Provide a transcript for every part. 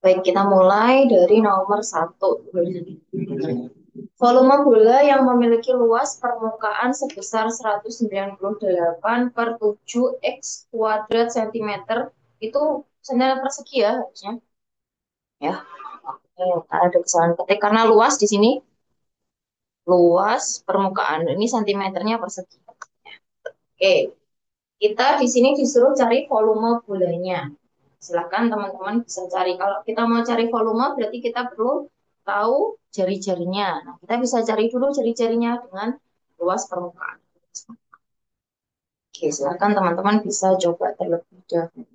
Baik, kita mulai dari nomor satu. Volume bola yang memiliki luas permukaan sebesar 198 per 7 X kuadrat centimeter itu sentimeter persegi ya harusnya. Ya, oke, ada kesalahan ketik karena luas di sini luas permukaan ini sentimeternya persegi. Oke, kita di sini disuruh cari volume bolanya. Silakan teman-teman bisa cari. Kalau kita mau cari volume, berarti kita perlu tahu jari-jarinya. Nah, kita bisa cari dulu jari-jarinya dengan luas permukaan. Oke, silakan teman-teman bisa coba terlebih dahulu.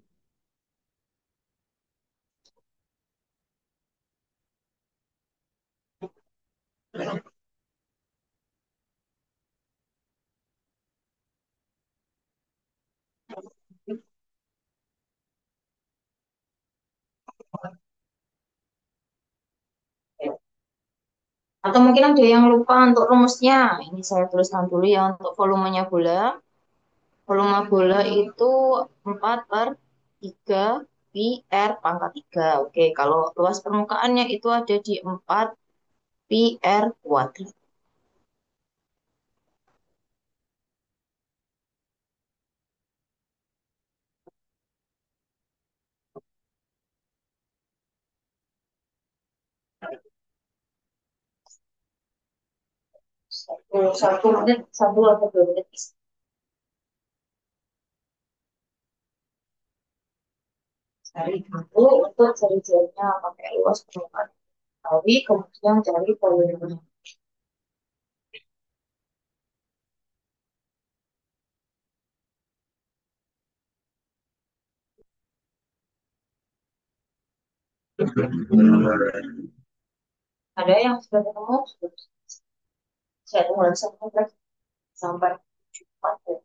Atau mungkin ada yang lupa untuk rumusnya. Ini saya tuliskan dulu ya untuk volumenya bola. Volume bola itu 4 per 3 pi R pangkat 3. Oke, kalau luas permukaannya itu ada di 4 pi R kuadrat. Satu menit, satu atau 2 menit bisa. Cari dulu untuk cari-carinya pakai luas permukaan. Tapi kemudian cari volumenya. Ada yang sudah ketemu, sudah. Saya tunggu lagi sampai 4.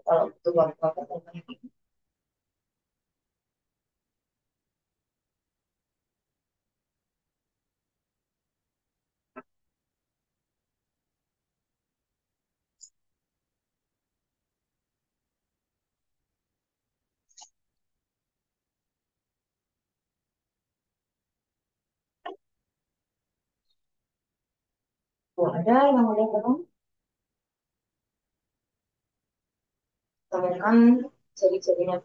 Kalau itu waktu ada yang udah ketemu, temukan jari-jarinya.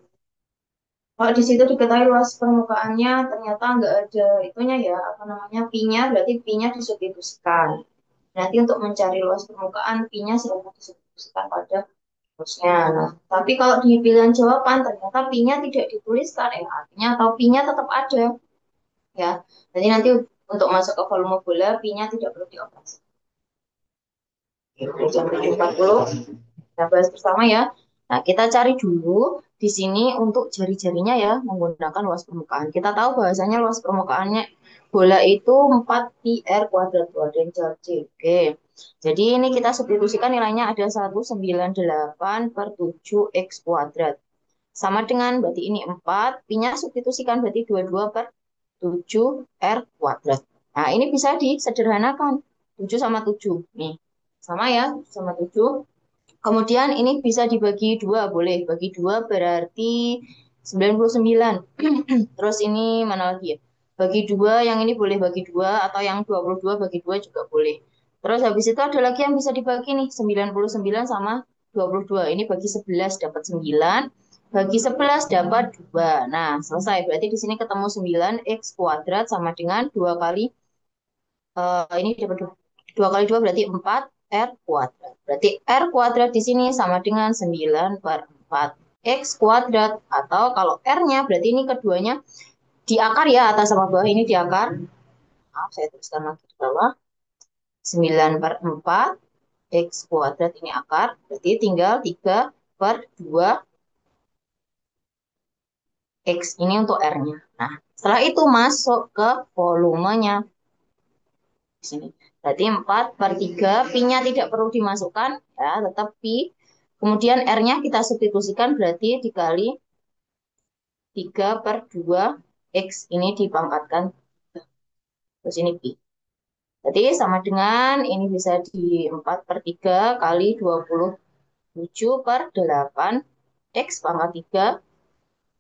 Kalau di situ diketahui luas permukaannya ternyata nggak ada itunya ya, apa namanya, pi-nya, berarti pi-nya disubstitusikan. Nanti untuk mencari luas permukaan, pi-nya silahkan disubstitusikan pada rumusnya. Nah, tapi kalau di pilihan jawaban ternyata pi-nya tidak dituliskan, artinya atau pi-nya tetap ada ya. Jadi nanti untuk masuk ke volume bola, pi-nya tidak perlu dioperasikan. Oke, jam 7.40 kita bahas bersama ya. Nah, kita cari dulu di sini untuk jari-jarinya ya, menggunakan luas permukaan. Kita tahu bahasanya luas permukaannya bola itu 4 pi r kuadrat. Tuh, ada yang jawab C. Oke. Jadi ini kita substitusikan nilainya ada 198 per 7 x kuadrat. Sama dengan berarti ini 4, pi-nya substitusikan berarti 22 per 7 r kuadrat. Nah, ini bisa disederhanakan. 7 sama 7. Nih, sama ya, sama 7. Kemudian ini bisa dibagi dua, boleh. Bagi dua berarti 99. Terus ini mana lagi ya? Bagi dua, yang ini boleh bagi dua, atau yang 22 bagi dua juga boleh. Terus habis itu ada lagi yang bisa dibagi nih, 99 sama 22. Ini bagi 11 dapat 9, bagi 11 dapat 2. Nah, selesai. Berarti di sini ketemu 9 x kuadrat sama dengan 2 kali, ini dapat 2 kali 2 berarti 4 R kuadrat. Berarti R kuadrat di sini sama dengan 9 per 4 X kuadrat. Atau kalau R-nya berarti ini keduanya di akar ya, atas sama bawah ini di akar. Maaf, saya tuliskan lagi di bawah. 9 per 4 X kuadrat ini akar. Berarti tinggal 3 per 2 X ini untuk R-nya. Nah, setelah itu masuk ke volumenya. Di sini. Berarti 4 per 3, pi-nya tidak perlu dimasukkan, ya, tetap pi. Kemudian R-nya kita substitusikan, berarti dikali 3 per 2, X ini dipangkatkan. Terus ini pi. Jadi sama dengan, ini bisa di 4 per 3 kali 27 per 8, X pangkat 3,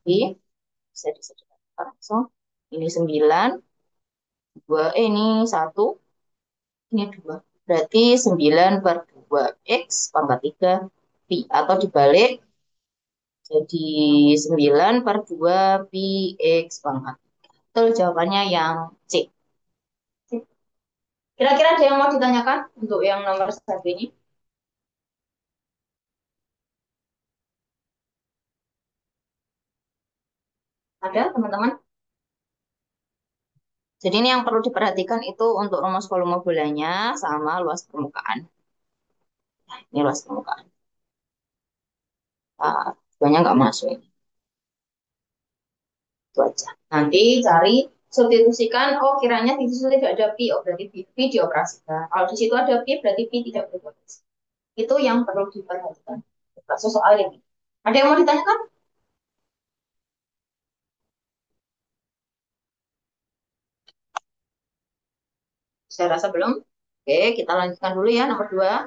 pi. Bisa disederhanakan. Langsung ini 9, 2, ini 1, ini 2. Berarti 9 per 2 X pangkat 3 Pi. Atau dibalik, jadi 9 per 2 Pi X pangkat. Betul jawabannya yang C. Kira-kira ada yang mau ditanyakan untuk yang nomor satu ini? Ada teman-teman? Jadi ini yang perlu diperhatikan itu untuk rumus volume bolanya sama luas permukaan. Ini luas permukaan. Nah, banyak nggak masuk ini. Itu aja. Nanti cari substitusikan, oh kiranya di situ tidak ada pi, oh berarti pi dioperasikan. Kalau di situ ada pi, berarti pi tidak dioperasikan. Itu yang perlu diperhatikan. Kasus soal ini. Ada yang mau ditanyakan? Saya rasa belum. Oke, kita lanjutkan dulu ya nomor 2.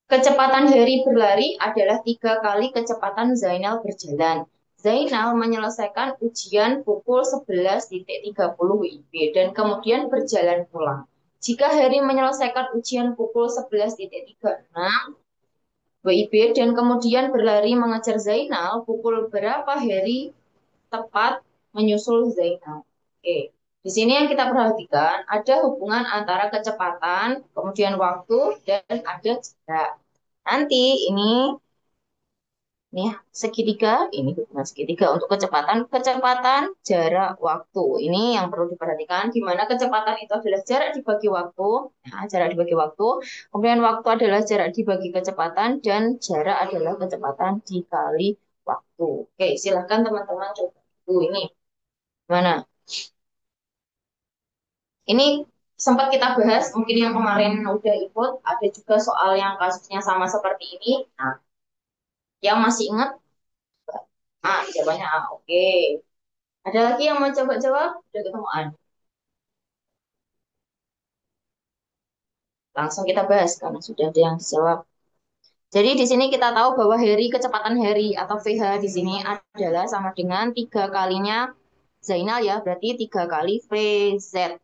Kecepatan Harry berlari adalah 3 kali kecepatan Zainal berjalan. Zainal menyelesaikan ujian pukul 11.30 WIB dan kemudian berjalan pulang. Jika Harry menyelesaikan ujian pukul 11.36 WIB dan kemudian berlari mengejar Zainal, pukul berapa Harry tepat menyusul Zainal? Oke. Di sini yang kita perhatikan ada hubungan antara kecepatan, kemudian waktu, dan ada jarak. Nanti ini ya, segitiga, ini hubungan segitiga untuk kecepatan, jarak, waktu. Ini yang perlu diperhatikan, di mana kecepatan itu adalah jarak dibagi waktu, nah, jarak dibagi waktu, kemudian waktu adalah jarak dibagi kecepatan, dan jarak adalah kecepatan dikali waktu. Oke, silahkan teman-teman coba. Ini mana? Ini sempat kita bahas, mungkin yang kemarin udah ikut, ada juga soal yang kasusnya sama seperti ini. Nah, yang masih ingat jawabannya A. Oke. Ada lagi yang mau coba jawab? Udah ketemu A. Langsung kita bahas karena sudah ada yang dijawab. Jadi di sini kita tahu bahwa kecepatan Harry atau VH di sini adalah sama dengan 3 kalinya Zainal ya, berarti 3 kali VZ.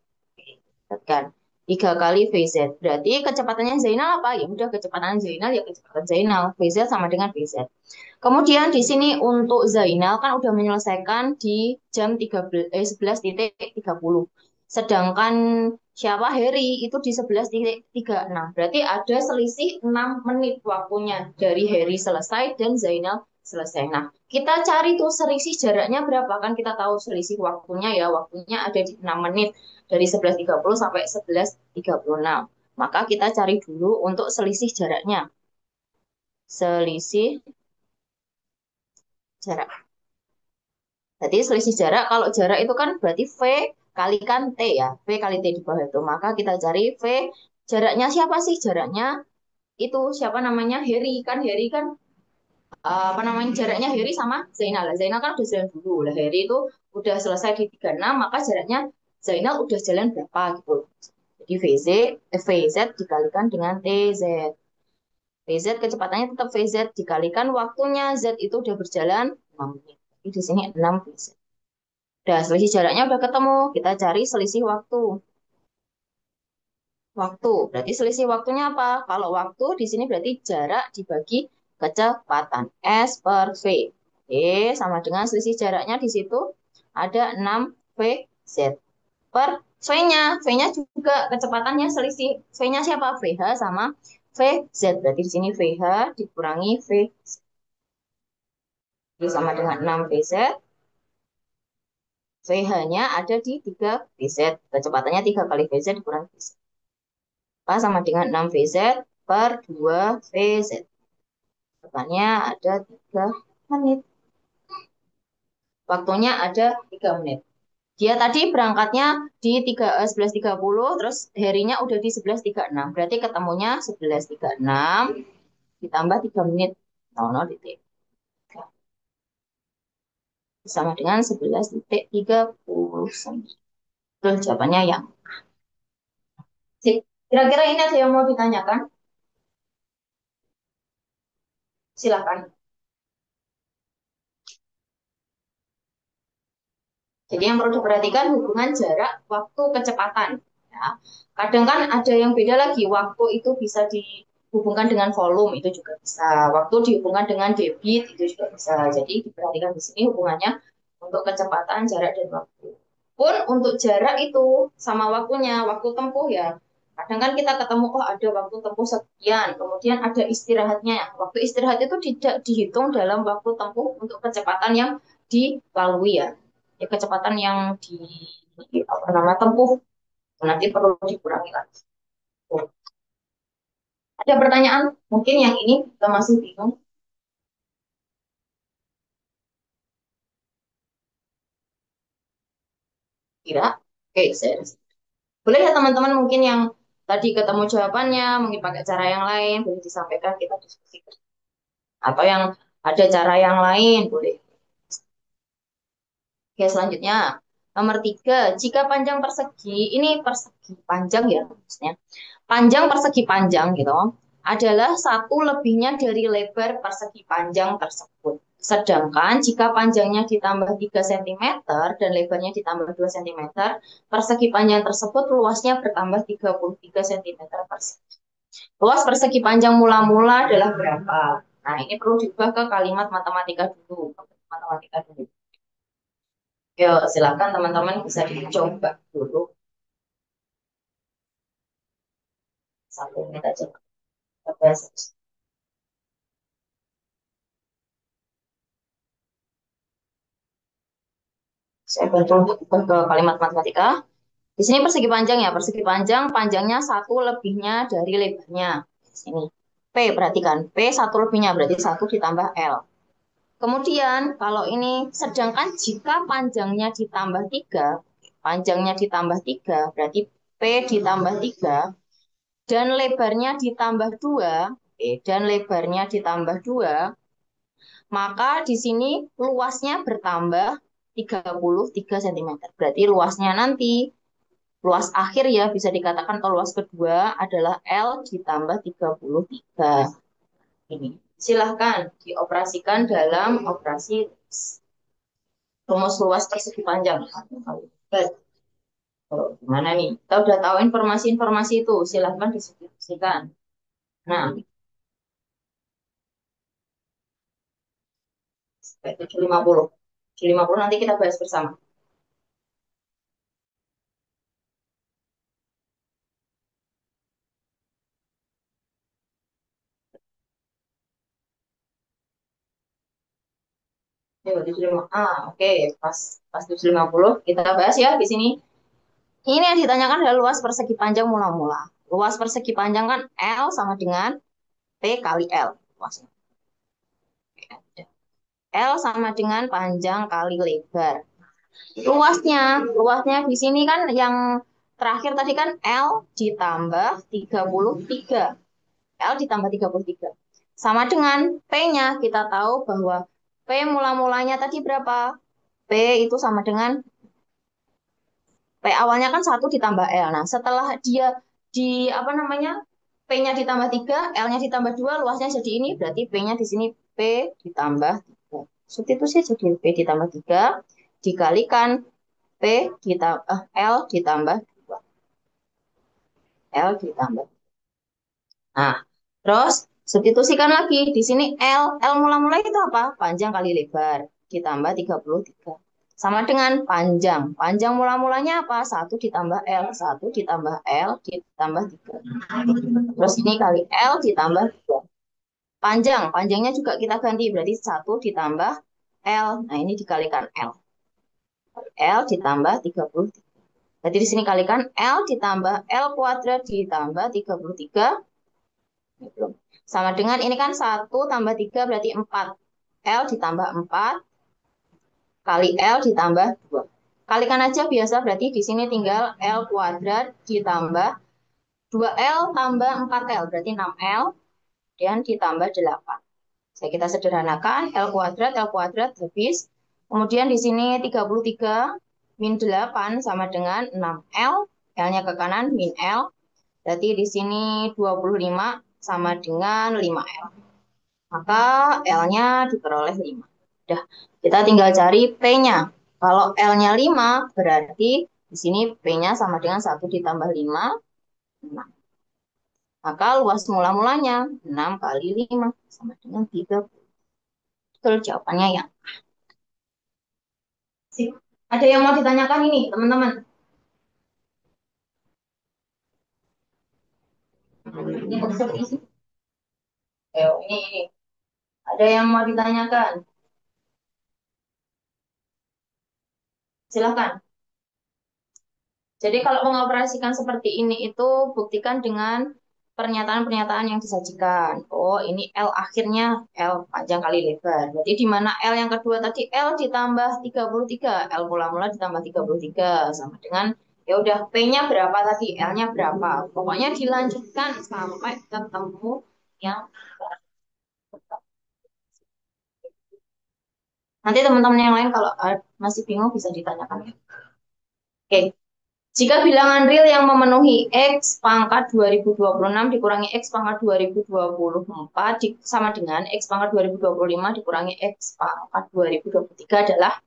Kan? 3 kali VZ. Berarti kecepatannya Zainal apa? Ya udah kecepatan Zainal ya kecepatan Zainal. VZ sama dengan VZ. Kemudian di sini untuk Zainal kan udah menyelesaikan di jam 11.30. Sedangkan siapa Harry itu di 11.36. Berarti ada selisih 6 menit waktunya dari Harry selesai dan Zainal selesai. Nah, kita cari tuh selisih jaraknya berapa kan kita tahu selisih waktunya ya. Waktunya ada di 6 menit dari 11.30 sampai 11.36. Maka kita cari dulu untuk selisih jaraknya. Selisih jarak. Jadi selisih jarak, kalau jarak itu kan berarti V kalikan T ya. V kali T di bawah itu. Maka kita cari V, jaraknya siapa sih? Jaraknya itu siapa namanya? Harry. Kan Harry kan, apa namanya, jaraknya Harry sama Zainal. Lah, Zainal kan udah jalan dulu. Lah Harry itu udah selesai di 36, maka jaraknya Zainal udah jalan berapa gitu. Jadi VZ dikalikan dengan TZ. VZ kecepatannya tetap VZ dikalikan waktunya Z itu udah berjalan 6 menit. Jadi di sini 6 VZ. Udah selisih jaraknya udah ketemu. Kita cari selisih waktu. Waktu. Berarti selisih waktunya apa? Kalau waktu di sini berarti jarak dibagi kecepatan. S per V. Oke, sama dengan selisih jaraknya di situ ada 6 VZ per V-nya. V-nya juga kecepatannya selisih. V-nya siapa? VH sama VZ. Berarti di sini VH dikurangi V. Jadi sama dengan 6 VZ. VH-nya ada di 3 VZ. Kecepatannya 3 kali VZ dikurangi VZ. Sama dengan 6 VZ per 2 VZ. Depannya ada 3 menit. Waktunya ada 3 menit. Dia tadi berangkatnya di 11.30, terus harinya udah di 11.36. Berarti ketemunya 11.36 ditambah 3 menit. 00 detik. Sama dengan 11.39. Betul jawabannya yang. Kira-kira ini ada yang mau ditanyakan? Silakan. Jadi yang perlu diperhatikan hubungan jarak, waktu, kecepatan. Ya. Kadang kan ada yang beda lagi, waktu itu bisa dihubungkan dengan volume, itu juga bisa. Waktu dihubungkan dengan debit, itu juga bisa. Jadi diperhatikan di sini hubungannya untuk kecepatan, jarak, dan waktu. Pun untuk jarak itu sama waktunya, waktu tempuh ya. Kadang kan kita ketemu kok ada waktu tempuh sekian, kemudian ada istirahatnya. Waktu istirahat itu tidak dihitung dalam waktu tempuh untuk kecepatan yang dilalui ya. Ya kecepatan yang di apa nama tempuh nanti perlu dikurangi lagi. Ada pertanyaan? Mungkin yang ini kita masih bingung. Kira? Oke, saya boleh ya teman-teman mungkin yang tadi ketemu jawabannya, mungkin pakai cara yang lain, boleh disampaikan kita diskusikan. Atau yang ada cara yang lain, boleh. Oke, selanjutnya. Nomor 3, jika panjang persegi, ini persegi panjang ya maksudnya. Panjang persegi panjang gitu, adalah satu lebihnya dari lebar persegi panjang tersebut. Sedangkan jika panjangnya ditambah 3 cm dan lebarnya ditambah 2 cm, persegi panjang tersebut luasnya bertambah 33 cm persegi. Luas persegi panjang mula-mula adalah berapa? Nah, ini perlu diubah ke kalimat matematika dulu. Matematika dulu. Yuk, silakan teman-teman bisa dicoba dulu. 1 menit aja. Coba. Saya bantu untuk ubah ke kalimat matematika. Di sini persegi panjang ya, persegi panjang, panjangnya satu lebihnya dari lebarnya. Di sini. P, perhatikan. P satu lebihnya, berarti 1 ditambah L. Kemudian, kalau ini, sedangkan jika panjangnya ditambah 3, berarti P ditambah 3, dan lebarnya ditambah 2, dan lebarnya ditambah 2, maka di sini luasnya bertambah 33 cm. Berarti luasnya nanti, luas akhir ya, bisa dikatakan atau luas kedua adalah L ditambah 33. Ini. Silahkan dioperasikan dalam operasi rumus luas persegi panjang. Kalau gimana nih? Kita udah tahu informasi-informasi itu, silahkan diskusikan. Nah, 750. 750 nanti kita bahas bersama. Oke, 750. Oke. Pas 750 kita bahas ya di sini. Ini yang ditanyakan adalah luas persegi panjang mula-mula. Luas persegi panjang kan L sama dengan P kali L. Luasnya. L sama dengan panjang kali lebar. Luasnya di sini kan yang terakhir tadi kan L ditambah 33. L ditambah 33. Sama dengan P-nya, kita tahu bahwa P mula-mulanya tadi berapa? P itu sama dengan P awalnya kan 1 ditambah L. Nah, setelah dia di apa namanya? P-nya ditambah 3, L-nya ditambah 2, luasnya jadi ini, berarti P-nya di sini P ditambah 3. Substitusi jadi P ditambah 3 dikalikan P ditambah L ditambah 2. L ditambah. Nah, terus substitusikan lagi. Di sini L. L mula-mula itu apa? Panjang kali lebar. Ditambah 33. Sama dengan panjang. Panjang mula-mulanya apa? 1 ditambah L. 1 ditambah L ditambah 3. Terus ini kali L ditambah 2. Panjang. Panjangnya juga kita ganti. Berarti 1 ditambah L. Nah, ini dikalikan L. L ditambah 33. Jadi di sini kalikan L ditambah L kuadrat ditambah 33. Belum. Sama dengan ini kan 1 tambah 3 berarti 4. L ditambah 4 kali L ditambah 2. Kalikan aja biasa berarti di sini tinggal L kuadrat ditambah 2L tambah 4L berarti 6L dan ditambah 8. Saya kita sederhanakan L kuadrat habis. Kemudian di sini 33 min 8 sama dengan 6L. L-nya ke kanan min L. Berarti di sini 25 sama dengan 5L. Maka L-nya diperoleh 5. Udah, kita tinggal cari P-nya. Kalau L-nya 5, berarti di sini P-nya sama dengan 1 ditambah 5, 6. Maka luas mula-mulanya 6 kali 5 sama dengan 30. Betul jawabannya yang sip. Ada yang mau ditanyakan ini, teman-teman? Ini konsep isi. Ini. Ada yang mau ditanyakan? Silakan. Jadi kalau mengoperasikan seperti ini itu buktikan dengan pernyataan-pernyataan yang disajikan. Oh, ini L akhirnya L panjang kali lebar. Jadi di mana L yang kedua tadi L ditambah 33, L mula-mula ditambah 33 sama dengan ya udah P-nya berapa tadi, L-nya berapa. Pokoknya dilanjutkan sampai ketemu yang nanti teman-teman yang lain kalau masih bingung bisa ditanyakan ya. Oke. Jika bilangan real yang memenuhi X pangkat 2026 dikurangi X pangkat 2024 sama dengan X pangkat 2025 dikurangi X pangkat 2023 adalah,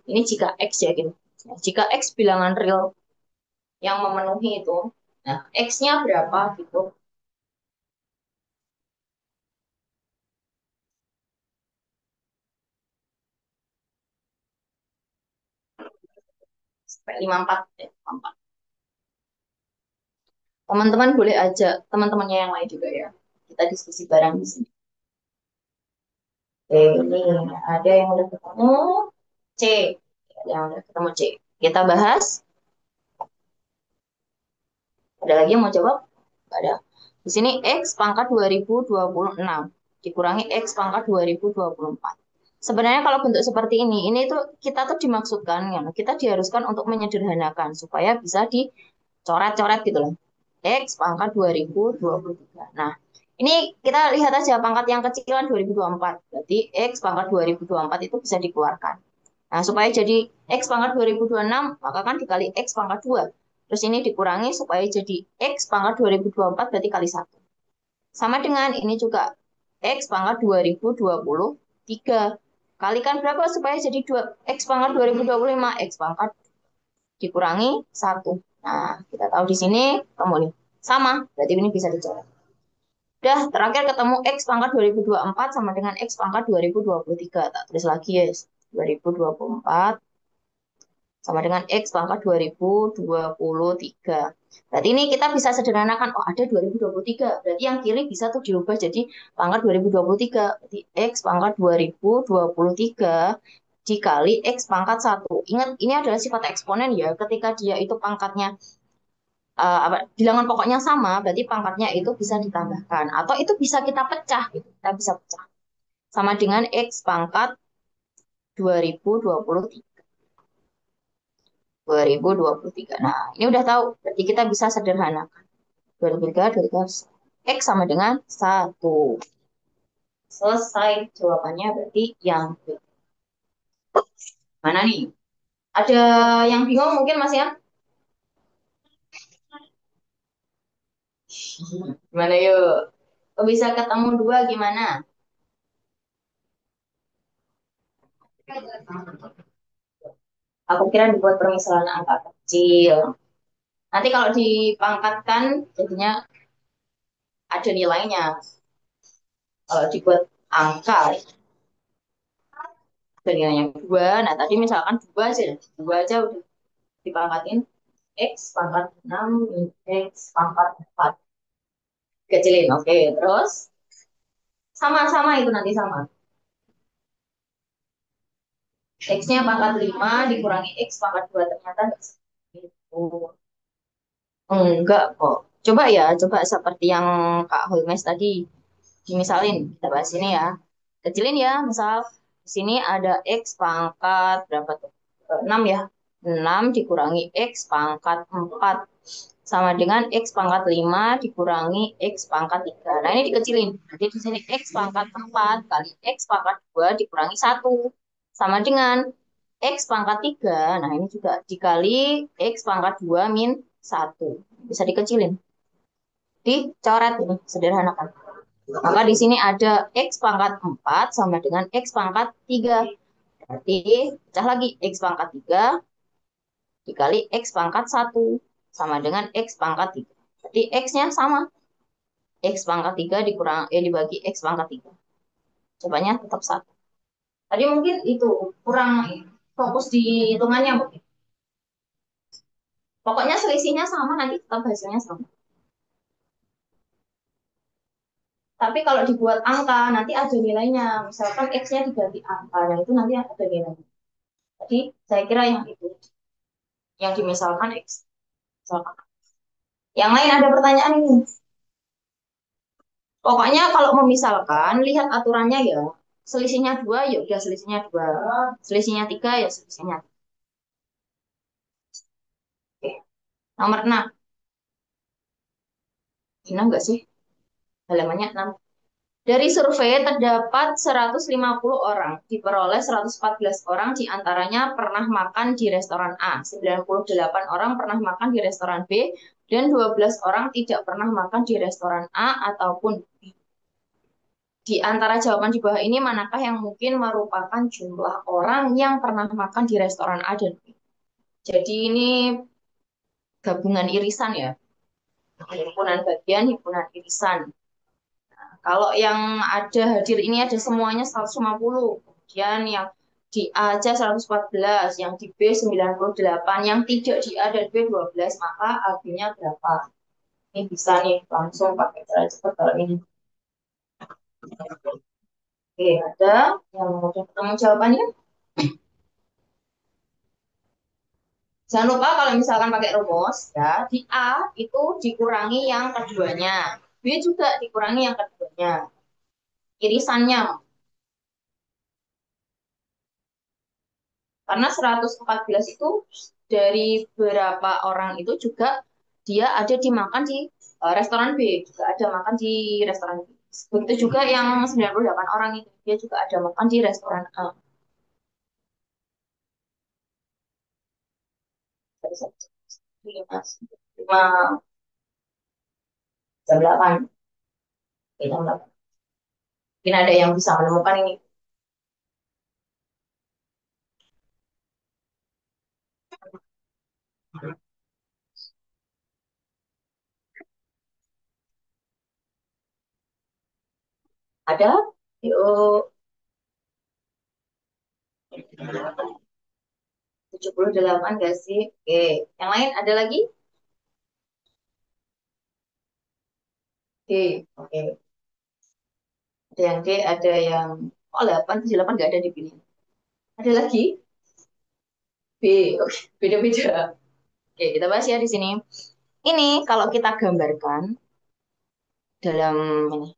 ini jika X ya gitu. Jika X bilangan real yang memenuhi itu, nah X-nya berapa gitu. Sampai 54 ya, 54. Teman-teman boleh ajak teman-temannya yang lain juga ya. Kita diskusi bareng di sini. Oke, ini ada yang udah ketemu C. Ada yang udah ketemu C. Kita bahas. Ada lagi yang mau jawab? Nggak ada. Di sini X pangkat 2026 dikurangi X pangkat 2024. Sebenarnya kalau bentuk seperti ini tuh kita tuh dimaksudkan, ya, kita diharuskan untuk menyederhanakan supaya bisa dicoret-coret gitu loh. X pangkat 2023. Nah, ini kita lihat aja pangkat yang kecilan 2024. Berarti X pangkat 2024 itu bisa dikeluarkan. Nah, supaya jadi X pangkat 2026, maka kan dikali X pangkat 2. Terus ini dikurangi supaya jadi X pangkat 2024 berarti kali 1. Sama dengan ini juga X pangkat 2023. Kalikan berapa supaya jadi 2, X pangkat 2025, X pangkat dikurangi 1. Nah, kita tahu di sini ketemu nih. Sama, berarti ini bisa dicoret. Udah, terakhir ketemu X pangkat 2024 sama dengan X pangkat 2023. Tak tulis lagi ya, 2024 sama dengan X pangkat 2023. Berarti ini kita bisa sederhanakan, oh ada 2023, berarti yang kiri bisa tuh diubah jadi pangkat 2023. Berarti X pangkat 2023 dikali X pangkat 1. Ingat, ini adalah sifat eksponen ya, ketika dia itu pangkatnya bilangan pokoknya sama, berarti pangkatnya itu bisa ditambahkan. Atau itu bisa kita pecah, gitu. Kita bisa pecah. Sama dengan X pangkat 2023. 2023. Nah, ini udah tahu. Berarti kita bisa sederhanakan. 2023, X sama dengan 1. Selesai jawabannya berarti yang B. Mana nih? Ada yang bingung mungkin Mas ya? Gimana yuk? Kok bisa ketemu dua gimana? Aku kira dibuat permisalan angka kecil. Nanti kalau dipangkatkan jadinya ada nilainya. Kalau dibuat angka ada nilainya 2. Nah tadi misalkan 2 aja. 2 aja udah dipangkatin X pangkat 6 min X pangkat 4. Kecilin, oke. Terus sama-sama itu nanti sama. X-nya pangkat 5 dikurangi X pangkat 2. Ternyata nggak segitu. Enggak kok. Coba ya, coba seperti yang Kak Holmes tadi. Dimisalin, kita bahas ini ya. Kecilin ya, misal di sini ada X pangkat berapa tuh? 6 ya. 6 dikurangi X pangkat 4 sama dengan X pangkat 5 dikurangi X pangkat 3. Nah, ini dikecilin. Jadi di sini X pangkat 4 kali X pangkat 2 dikurangi 1. Sama dengan X pangkat 3. Nah, ini juga dikali X pangkat 2 min 1. Bisa dikecilin. Dicoret ini, sederhanakan. Maka di sini ada X pangkat 4 sama dengan X pangkat 3. Berarti pecah lagi X pangkat 3 dikali X pangkat 1 sama dengan X pangkat 3. Berarti X-nya sama. X pangkat 3 dibagi X pangkat 3. Jawabannya tetap 1. Tadi mungkin itu kurang fokus di hitungannya mungkin. Pokoknya selisihnya sama, nanti tetap hasilnya sama. Tapi kalau dibuat angka, nanti ada nilainya. Misalkan X-nya diganti angka, nah itu nanti ada nilainya. Jadi saya kira yang itu, yang dimisalkan X. Misalkan. Yang lain ada pertanyaan ini. Pokoknya kalau memisalkan, lihat aturannya ya. Selisihnya 2, ya udah selisihnya 2. Selisihnya 3, ya selisihnya 3. Oke. Nomor 6. Ini enggak sih? Halamannya 6. Dari survei terdapat 150 orang, diperoleh 114 orang diantaranya pernah makan di restoran A, 98 orang pernah makan di restoran B, dan 12 orang tidak pernah makan di restoran A ataupun B. Di antara jawaban di bawah ini, manakah yang mungkin merupakan jumlah orang yang pernah makan di restoran A dan B? Jadi ini gabungan irisan ya, himpunan bagian, himpunan irisan. Kalau yang ada hadir ini ada semuanya 150. Kemudian yang di A aja 114, yang di B 98, yang tidak di A dan B 12, maka AB-nya berapa? Ini bisa nih langsung pakai cara cepat kalau ini. Oke, ada yang mau ketemu jawabannya? Jangan lupa kalau misalkan pakai rumus, ya, di A itu dikurangi yang keduanya. B juga dikurangi yang keduanya. Irisannya. Karena 114 itu dari berapa orang itu juga dia ada dimakan di restoran B, juga ada makan di restoran B. Begitu juga yang 98 orang itu, dia juga ada makan di restoran A. Lima, lima jam 8. Jam 8. Mungkin ada yang bisa menemukan ini. Ada? Yuk, 78 gak sih? Oke. Yang lain ada lagi? D. Oke. Ada yang D, ada yang... Oh, 8, 78 nggak ada di pilihan. Ada lagi? B. Oke, beda-beda. Oke, kita bahas ya di sini. Ini kalau kita gambarkan dalam ini.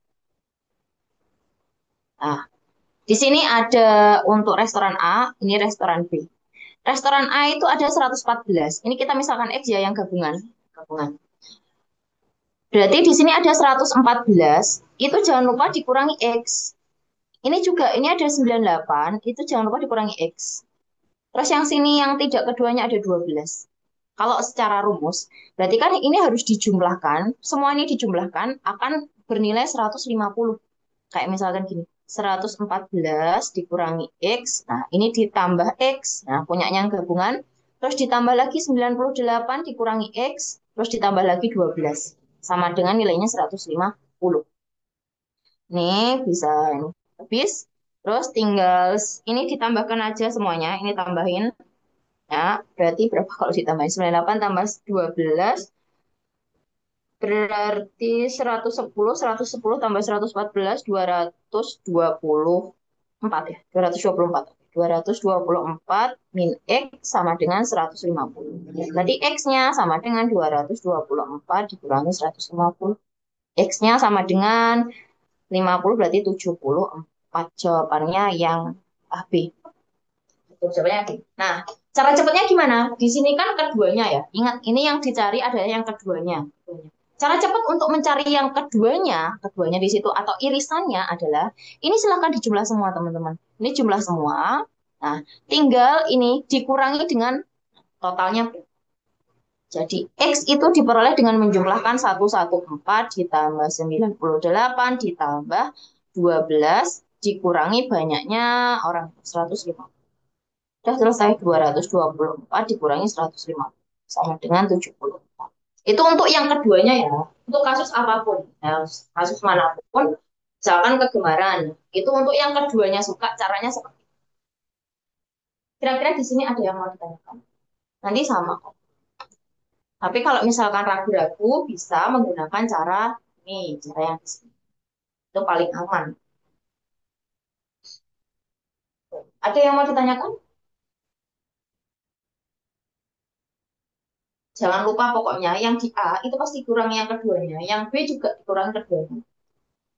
Ah, di sini ada untuk restoran A, ini restoran B. Restoran A itu ada 114. Ini kita misalkan X ya yang gabungan. Gabungan. Berarti di sini ada 114, itu jangan lupa dikurangi X. Ini juga, ini ada 98, itu jangan lupa dikurangi X. Terus yang sini yang tidak keduanya ada 12. Kalau secara rumus, berarti kan ini harus dijumlahkan, semua ini dijumlahkan akan bernilai 150. Kayak misalkan gini, 114 dikurangi X, nah ini ditambah X, nah punyanya yang gabungan, terus ditambah lagi 98 dikurangi X, terus ditambah lagi 12. Sama dengan nilainya 150. Nih bisa ini habis. Terus tinggal ini ditambahkan aja semuanya, ini tambahin. Ya, berarti berapa kalau ditambahin? 98 tambah 12 berarti 110 tambah 114, 224 ya. 224. 224 min X sama dengan 150. Berarti X-nya sama dengan 224 dikurangi 150. X-nya sama dengan 50 berarti 74. Jawabannya yang A, B. Jawabannya. Nah, cara cepatnya gimana? Di sini kan keduanya ya. Ingat, ini yang dicari adalah yang keduanya. Cara cepat untuk mencari yang keduanya di situ atau irisannya adalah ini silahkan dijumlah semua teman-teman. Ini jumlah semua. Nah, tinggal ini dikurangi dengan totalnya. Jadi X itu diperoleh dengan menjumlahkan 114 ditambah 98 ditambah 12 dikurangi banyaknya orang 150. Sudah selesai 224 dikurangi 150 sama dengan 70. Itu untuk yang keduanya ya. Untuk kasus apapun, ya, kasus manapun, misalkan kegemaran, itu untuk yang keduanya suka, caranya seperti itu. Kira-kira di sini ada yang mau ditanyakan? Nanti sama kok. Tapi kalau misalkan ragu-ragu, bisa menggunakan cara ini, cara yang di sini. Itu paling aman. Ada yang mau ditanyakan? Jangan lupa pokoknya yang di A itu pasti kurang yang keduanya, yang B juga dikurangi keduanya.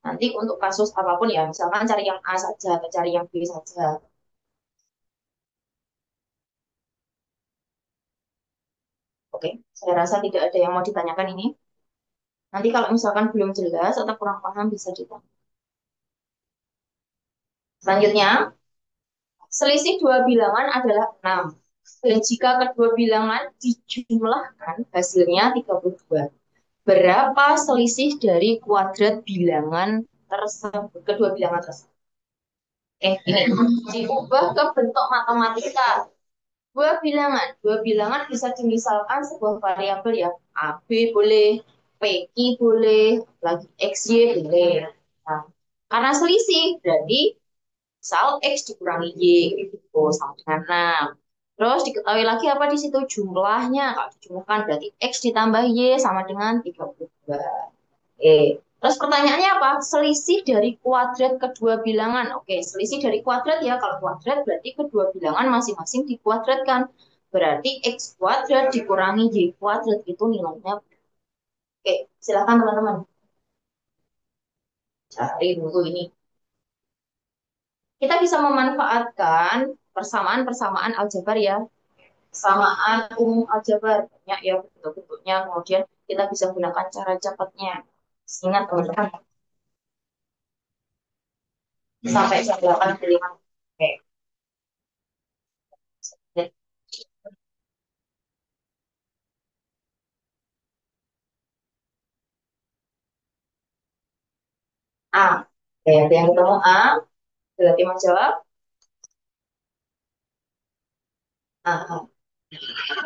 Nanti untuk kasus apapun ya, misalkan cari yang A saja atau cari yang B saja. Oke, saya rasa tidak ada yang mau ditanyakan ini. Nanti kalau misalkan belum jelas atau kurang paham bisa ditanya. Selanjutnya, selisih dua bilangan adalah 6. Dan jika kedua bilangan dijumlahkan, hasilnya 32. Berapa selisih dari kuadrat bilangan tersebut, kedua bilangan tersebut? Ini diubah ke bentuk matematika. Dua bilangan bisa dimisalkan sebuah variabel ya. AB boleh, PQ boleh, lagi XY boleh. Nah, karena selisih, berarti misal X dikurangi Y itu sama dengan 6. Terus diketahui lagi apa di situ jumlahnya. Kalau dijumlahkan berarti X ditambah Y sama dengan 32. Terus pertanyaannya apa? Selisih dari kuadrat kedua bilangan. Oke, selisih dari kuadrat ya. Kalau kuadrat berarti kedua bilangan masing-masing dikuadratkan. Berarti X kuadrat dikurangi Y kuadrat itu nilainya. Oke, silakan teman-teman. Cari dulu ini. Kita bisa memanfaatkan persamaan-persamaan aljabar ya. Persamaan umum aljabar. Banyak ya bentuk-bentuknya. Kemudian kita bisa gunakan cara cepatnya. Ingat teman-teman. Sampai jam 8:05. Oke. A. Oke, ada yang ketemu A. Berarti mau jawab A. A.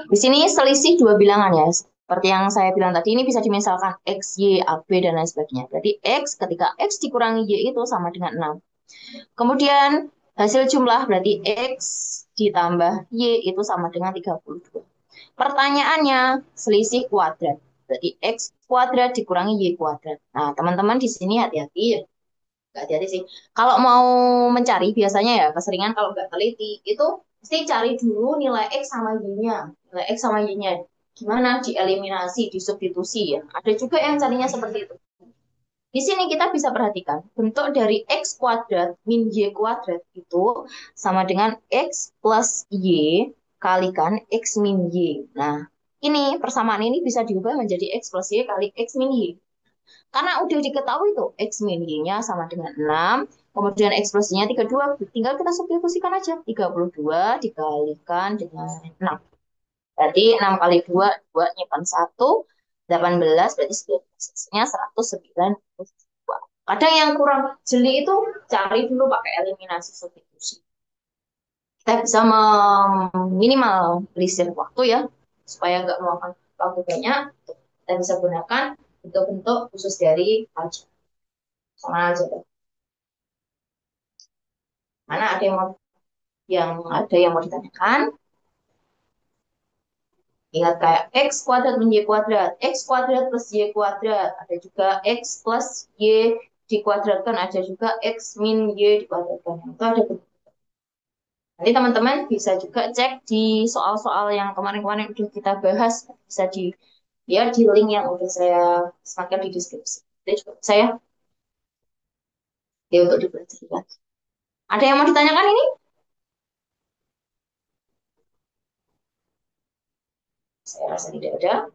Di sini selisih dua bilangan ya. Seperti yang saya bilang tadi, ini bisa dimisalkan X, Y, A, B, dan lain sebagainya. Berarti X, ketika X dikurangi Y itu sama dengan 6. Kemudian hasil jumlah berarti X ditambah Y itu sama dengan 32. Pertanyaannya, selisih kuadrat. Berarti X kuadrat dikurangi Y kuadrat. Nah, teman-teman di sini hati-hati. Nggak hati-hati sih. Kalau mau mencari biasanya ya keseringan kalau nggak teliti itu mesti cari dulu nilai X sama Y-nya. Nilai X sama Y-nya. Gimana? Dieliminasi, disubstitusi ya. Ada juga yang carinya seperti itu. Di sini kita bisa perhatikan bentuk dari X kuadrat min Y kuadrat itu sama dengan X plus Y kalikan X min Y. Nah, ini persamaan ini bisa diubah menjadi X plus Y kali X min Y. Karena udah diketahui tuh X min Y-nya sama dengan 6, kemudian ekspresinya 32, tinggal kita substitusikan aja. 32 dikalikan dengan 6. Berarti 6 kali 2, 2 nyimpan 1, 18, berarti hasilnya 192. Kadang yang kurang jeli itu cari dulu pakai eliminasi substitusi. Kita bisa meminimalisir waktu ya, supaya nggak memakan waktu banyak. Kita bisa gunakan bentuk-bentuk khusus dari aljabar. Sama aja deh. Mana ada yang mau ditanyakan? Ingat kayak x kuadrat min y kuadrat, x kuadrat plus y kuadrat, ada juga x plus y dikuadratkan, ada juga x min y dikuadratkan. Itu ada. Nanti teman-teman bisa juga cek di soal-soal yang kemarin-kemarin udah kita bahas, bisa di link yang udah saya sematkan di deskripsi. Itu juga saya ya untuk dipelajari lagi. Ada yang mau ditanyakan ini? Saya rasa tidak ada.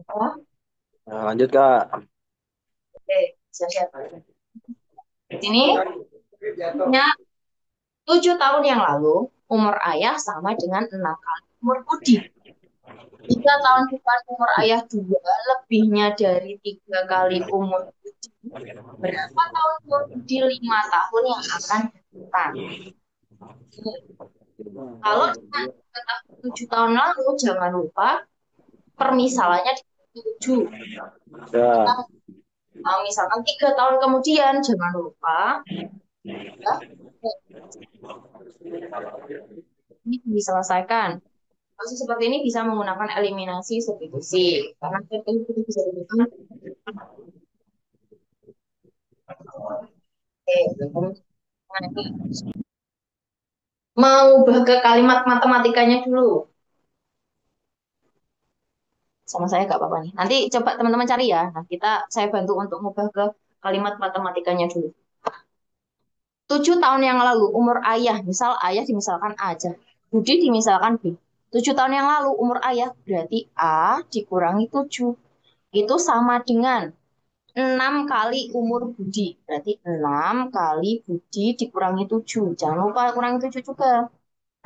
Apa? Nah, lanjut Kak. Oke, siap-siap. Di sini punya 7 tahun yang lalu, umur ayah sama dengan 6 kali umur Budi. 3 tahun depan umur ayah dua, lebihnya dari 3 kali umur Budi. Berapa tahun umur Budi? 5 tahun yang akan datang. catatan. Kalau cuma 7 tahun lalu, jangan lupa permisalannya di 7. Ya. Misalkan 3 tahun kemudian, jangan lupa ya, ini diselesaikan. Kasus seperti ini bisa menggunakan eliminasi substitusi. Karena itu bisa digunakan. Oke, mau ubah ke kalimat matematikanya dulu. Sama saya nggak apa-apa nih. Nanti coba teman-teman cari ya. Nah, saya bantu untuk mengubah ke kalimat matematikanya dulu. 7 tahun yang lalu, umur ayah, misal ayah dimisalkan A aja. Budi dimisalkan B. 7 tahun yang lalu, umur ayah, berarti A dikurangi 7. Itu sama dengan 6 kali umur Budi. Berarti 6 kali Budi dikurangi 7. Jangan lupa kurangi 7 juga.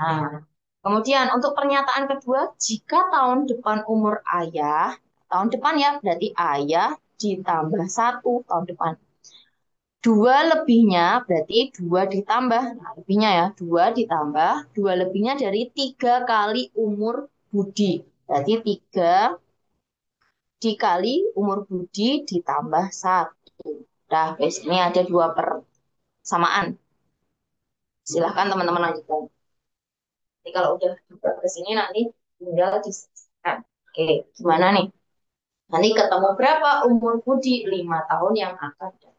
Nah, kemudian untuk pernyataan kedua, jika tahun depan umur ayah, tahun depan ya berarti ayah ditambah 1 tahun depan. Dua lebihnya berarti 2 ditambah, nah lebihnya ya, 2 ditambah, 2 lebihnya dari 3 kali umur Budi. Berarti 3 dikali umur Budi ditambah 1. Nah, guys, ini ada 2 persamaan. Silahkan teman-teman lanjutkan. Jadi kalau udah ke sini nanti tinggal diselesaikan. Oke, gimana nih? Nanti ketemu berapa umur Budi? 5 tahun yang akan datang.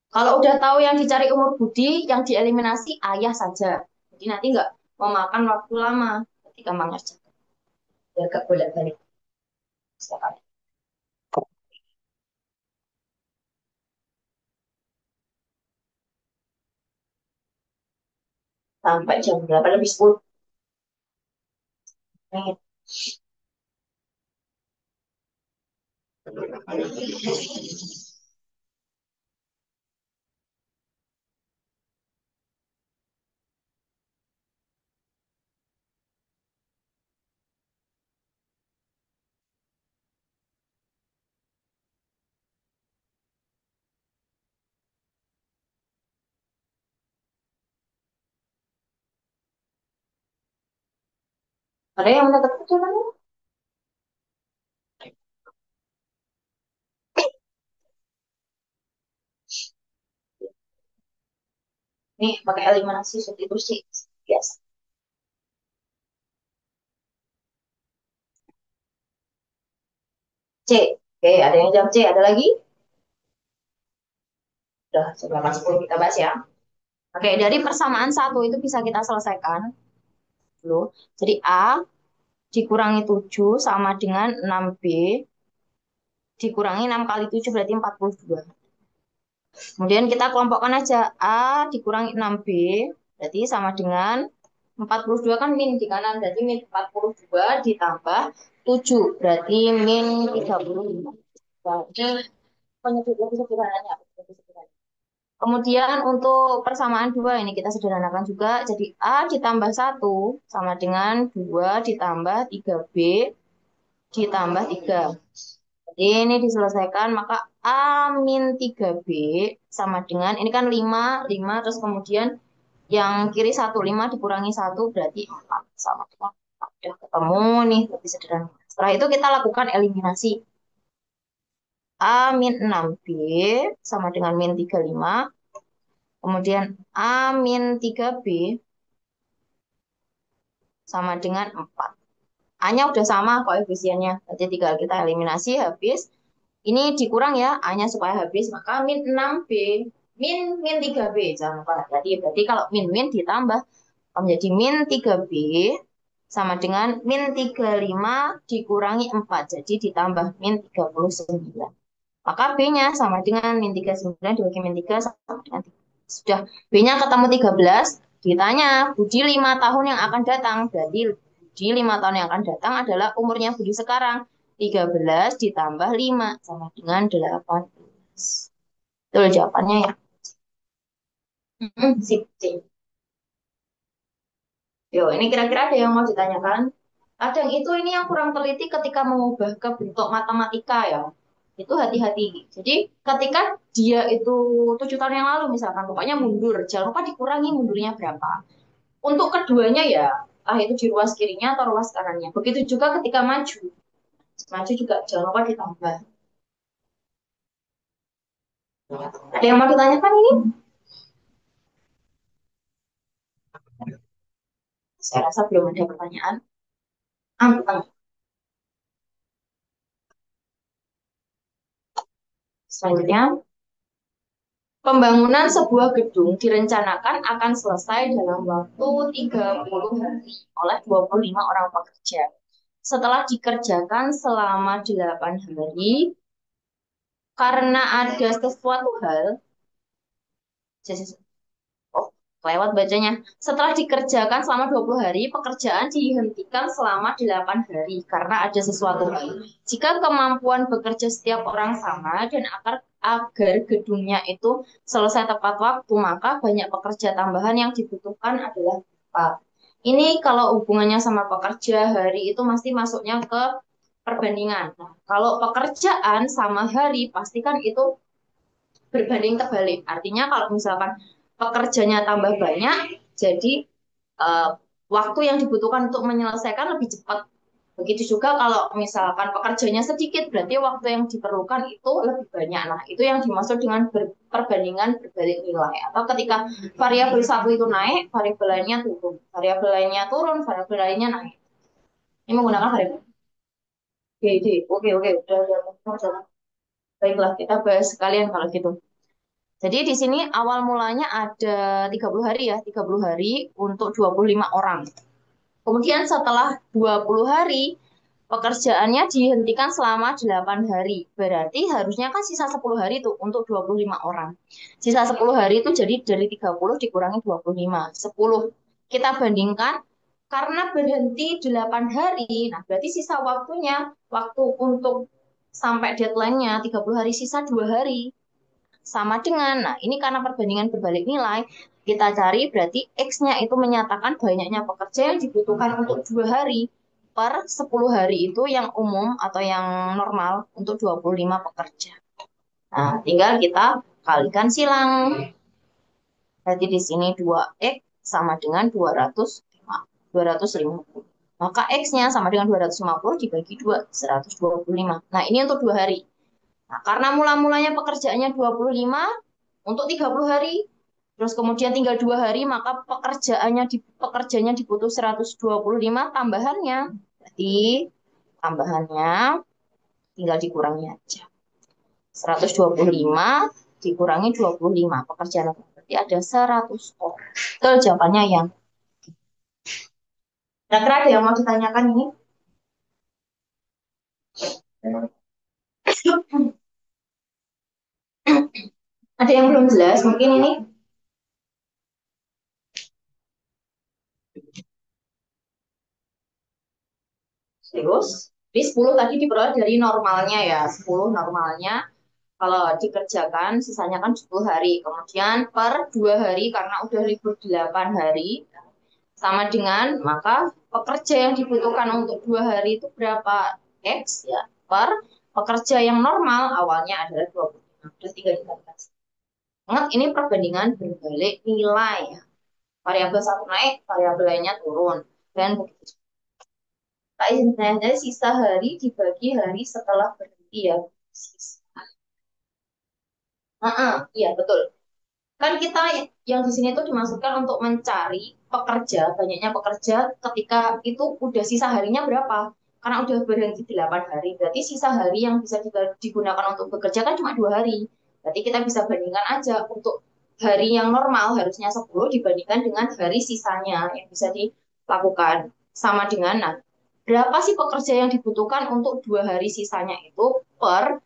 Kalau udah tahu yang dicari umur Budi, yang dieliminasi ayah saja. Jadi nanti nggak memakan waktu lama ketika mengerjakan. Ya, nggak bolak-balik. Silakan. Sampai jam 8 lebih 10. Ada yang mendekat kecil kan? Nih, pakai eliminasi substitusi. Biasa. C. Oke, ada yang jawab C. Ada lagi? Udah, 11 kita bahas ya. Oke, dari persamaan satu itu bisa kita selesaikan dulu. Jadi A dikurangi 7 sama dengan 6B dikurangi 6 kali 7 berarti 42. Kemudian kita kelompokkan aja A dikurangi 6B berarti sama dengan 42 kan min di kanan berarti min 42 ditambah 7 berarti min 35. Nah, ini penyebut lebih sederhananya. Kemudian untuk persamaan dua ini kita sederhanakan juga. Jadi A ditambah 1 sama dengan 2 ditambah 3B ditambah 3. Jadi ini diselesaikan, maka A min 3B sama dengan, ini kan 5 terus kemudian yang kiri 1, 5 dikurangi 1 berarti 4. Sama dengan 4. Udah ketemu nih, lebih sederhana. Setelah itu kita lakukan eliminasi. A min 6B sama dengan min 35. Kemudian A min 3B sama dengan 4. A-nya udah sama koefisiennya. Berarti tinggal kita eliminasi habis. Ini dikurang ya, A-nya supaya habis. Maka min 6B. Min 3B. Jangan lupa. Berarti kalau min ditambah menjadi min 3B sama dengan min 35 dikurangi 4. Jadi ditambah min 39. Maka B-nya sama dengan min 39 dibagi min 3 sama dengan 3. Sudah B-nya ketemu 13. Ditanya, Budi 5 tahun yang akan datang. Berarti Budi 5 tahun yang akan datang adalah umurnya Budi sekarang. 13 ditambah 5 sama dengan 18. Betul jawabannya ya. Sip, sip. Yo, ini kira-kira ada yang mau ditanyakan? Kadang itu ini yang kurang teliti ketika mengubah ke bentuk matematika ya. Itu hati-hati. Jadi ketika dia itu 7 tahun yang lalu misalkan, pokoknya mundur, jangan lupa dikurangi mundurnya berapa. Untuk keduanya ya, ah itu di ruas kirinya atau ruas kanannya. Begitu juga ketika maju, maju juga jangan lupa ditambah. Ada yang mau ditanyakan ini? Saya rasa belum ada pertanyaan. Tentang selanjutnya, pembangunan sebuah gedung direncanakan akan selesai dalam waktu 30 hari oleh 25 orang pekerja. Setelah dikerjakan selama 8 hari, karena ada sesuatu hal, oh, lewat bacanya. Setelah dikerjakan selama 20 hari, pekerjaan dihentikan selama 8 hari karena ada sesuatu hal. Jika kemampuan bekerja setiap orang sama dan agar gedungnya itu selesai tepat waktu, maka banyak pekerja tambahan yang dibutuhkan adalah apa? Ini kalau hubungannya sama pekerja hari itu pasti masuknya ke perbandingan. Nah, kalau pekerjaan sama hari, pastikan itu berbanding terbalik. Artinya kalau misalkan pekerjanya tambah banyak, jadi uh, waktu yang dibutuhkan untuk menyelesaikan lebih cepat. Begitu juga kalau misalkan pekerjanya sedikit, berarti waktu yang diperlukan itu lebih banyak. Nah, itu yang dimaksud dengan perbandingan berbalik nilai. Atau ketika variabel satu itu naik, variabel lainnya turun. Variabel lainnya turun, variabel lainnya naik. Ini menggunakan variabel. Oke, oke, oke, udah. Baiklah, kita bahas sekalian kalau gitu. Jadi di sini awal mulanya ada 30 hari ya, 30 hari untuk 25 orang. Kemudian setelah 20 hari, pekerjaannya dihentikan selama 8 hari. Berarti harusnya kan sisa 10 hari tuh untuk 25 orang. Sisa 10 hari itu jadi dari 30 dikurangi 25. 10. Kita bandingkan karena berhenti 8 hari. Nah, berarti sisa waktunya, waktu untuk sampai deadline-nya 30 hari, sisa 2 hari sama dengan, nah ini karena perbandingan berbalik nilai, kita cari berarti X-nya itu menyatakan banyaknya pekerja yang dibutuhkan untuk 2 hari per 10 hari itu yang umum atau yang normal untuk 25 pekerja. Nah, tinggal kita kalikan silang. Berarti di sini 2X sama dengan 250. Maka X-nya sama dengan 250 dibagi 2, 125. Nah, ini untuk 2 hari. Nah, karena mula-mulanya pekerjaannya 25 untuk 30 hari, terus kemudian tinggal 2 hari, maka pekerjanya dibutuh 125 tambahannya. Jadi tambahannya tinggal dikurangi aja. 125 dikurangi 25 pekerjaan. Berarti ada 100 orang. Itu jawabannya yang. Kira-kira ada yang mau ditanyakan ini? Ada yang belum jelas mungkin ini? Terus, di 10 tadi diperoleh dari normalnya ya. 10 normalnya kalau dikerjakan sisanya kan 10 hari. Kemudian per 2 hari karena udah libur 8 hari sama dengan maka pekerja yang dibutuhkan untuk 2 hari itu berapa X ya per pekerja yang normal awalnya adalah 25. Terus tinggal dikalikan. Ingat ini perbandingan berbalik nilai ya. Variabel satu naik, variabel lainnya turun. Dan begitu. Jadi sisa hari dibagi hari setelah berhenti ya. Sisa. Iya betul. Kan kita yang di sini tuh dimaksudkan untuk mencari pekerja, banyaknya pekerja ketika itu udah sisa harinya berapa. Karena udah berhenti 8 hari, berarti sisa hari yang bisa digunakan untuk bekerja kan cuma 2 hari. Berarti kita bisa bandingkan aja untuk hari yang normal harusnya 10 dibandingkan dengan hari sisanya yang bisa dilakukan. Sama dengan, nah, berapa sih pekerja yang dibutuhkan untuk 2 hari sisanya itu per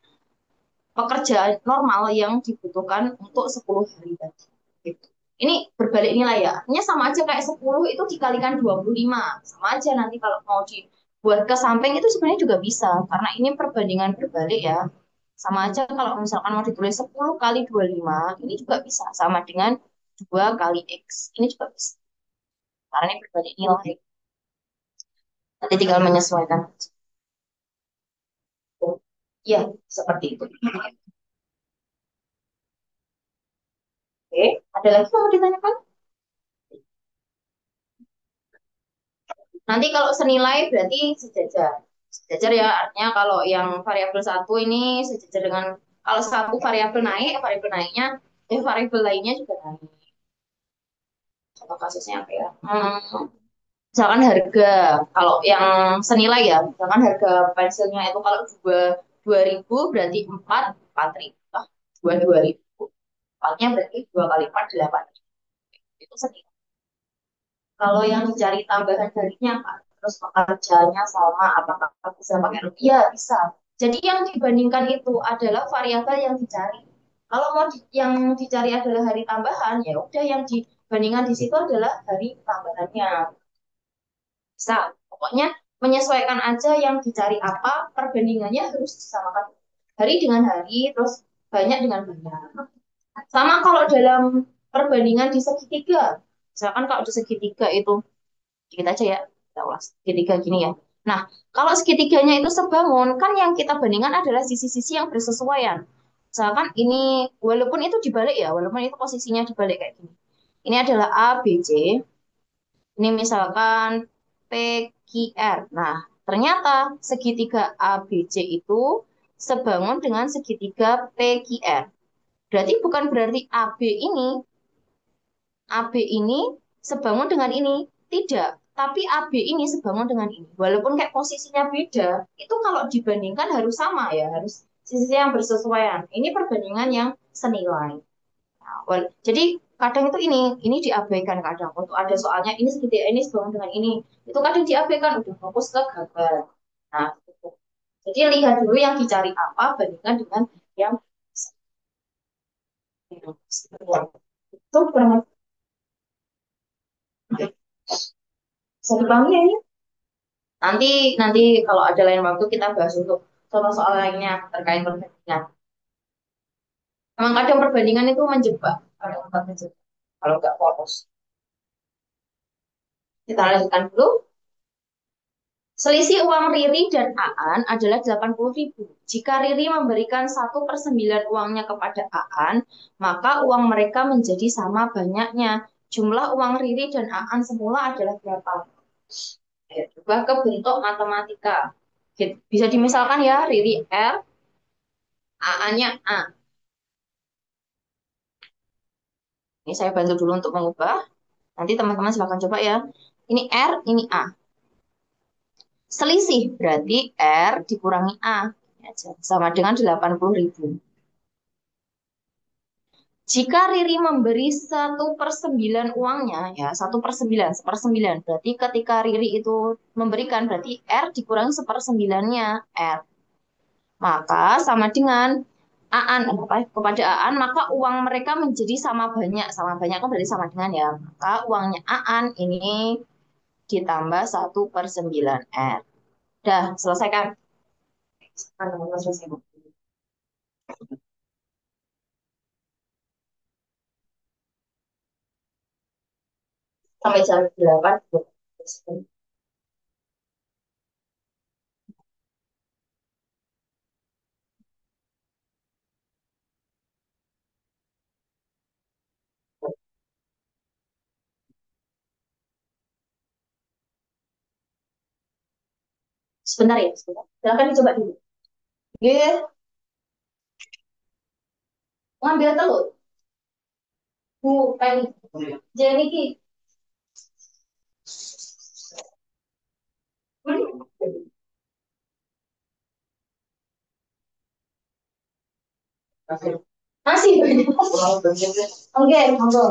pekerjaan normal yang dibutuhkan untuk 10 hari tadi. Gitu. Ini berbalik nilai ya. Artinya sama aja kayak 10 itu dikalikan 25. Sama aja nanti kalau mau dibuat ke samping itu sebenarnya juga bisa. Karena ini perbandingan berbalik ya. Sama aja kalau misalkan mau ditulis 10 kali 25, ini juga bisa. Sama dengan 2 kali X. Ini juga bisa. Karena ini berbalik nilai. Nanti tinggal menyesuaikan. Ya, seperti itu. Oke, ada lagi yang mau ditanyakan? Nanti kalau senilai berarti sejajar. Sejajar ya artinya kalau yang variabel satu ini sejajar dengan kalau satu variabel naiknya, variabel lainnya juga naik. Contoh kasusnya apa ya? Misalkan harga, kalau yang senilai ya, misalkan harga pensilnya itu kalau dua ribu berarti empat ribu. Ah, dua ribu. Empatnya berarti dua kali empat delapan. Itu senilai. Kalau yang dicari tambahan darinya Pak, terus pekerjaannya sama, apakah bisa pakai rupiah? Bisa. Jadi yang dibandingkan itu adalah variabel yang dicari. Kalau yang dicari adalah hari tambahan, ya udah yang dibandingkan di situ adalah hari tambahannya. Bisa. Pokoknya menyesuaikan aja yang dicari apa, perbandingannya harus disamakan. Hari dengan hari, terus banyak dengan banyak. Sama kalau dalam perbandingan di segitiga. Misalkan kalau di segitiga itu kita aja ya, kita ulas segitiga gini ya. Nah, kalau segitiganya itu sebangun, kan yang kita bandingkan adalah sisi-sisi yang bersesuaian. Misalkan ini, walaupun itu dibalik ya, walaupun itu posisinya dibalik kayak gini. Ini adalah A, B, C. Ini misalkan P, Q, R. Nah, ternyata segitiga A, B, C itu sebangun dengan segitiga P, Q, R. Berarti AB ini sebangun dengan ini. Tidak. Tapi AB ini sebangun dengan ini. Walaupun kayak posisinya beda, itu kalau dibandingkan harus sama ya, harus sisi yang bersesuaian. Ini perbandingan yang senilai. Nah, jadi kadang itu ini diabaikan kadang. Untuk ada soalnya ini segitiga ini sebangun dengan ini. Itu kadang diabaikan, udah fokus ke gambar. Nah, gitu. Jadi lihat dulu yang dicari apa, bandingkan dengan yang itu kurang lebih. Bisa dipahami ya ini? Nanti nanti kalau ada lain waktu kita bahas untuk contoh soal lainnya terkait perbandingan. Memang kadang perbandingan itu menjebak, ada tempat menjebak. Kalau nggak fokus. Kita lanjutkan dulu. Selisih uang Riri dan Aan adalah 80.000. Jika Riri memberikan 1/9 uangnya kepada Aan, maka uang mereka menjadi sama banyaknya. Jumlah uang Riri dan Aan semula adalah berapa? Ayo, coba ke bentuk matematika. Bisa dimisalkan ya, Riri R, Aan-nya A. Ini saya bantu dulu untuk mengubah. Nanti teman-teman silahkan coba ya. Ini R, ini A. Selisih berarti R dikurangi A. Ini aja. Sama dengan 80.000. Jika Riri memberi 1/9 uangnya, ya 1/9, 1/9. Berarti ketika Riri itu memberikan, berarti R dikurangi 1/9-nya R. Maka sama dengan Aan, apa, kepada Aan, maka uang mereka menjadi sama banyak. Sama banyak kan berarti sama dengan ya. Maka uangnya Aan ini ditambah 1/9 R. Dah, selesaikan. Sampai jam 8. Sebentar ya, sebentar. Silahkan dicoba dulu. Oke, ngambil telur. Pengen. Jadi ki. Masih banyak. Oke, monggo.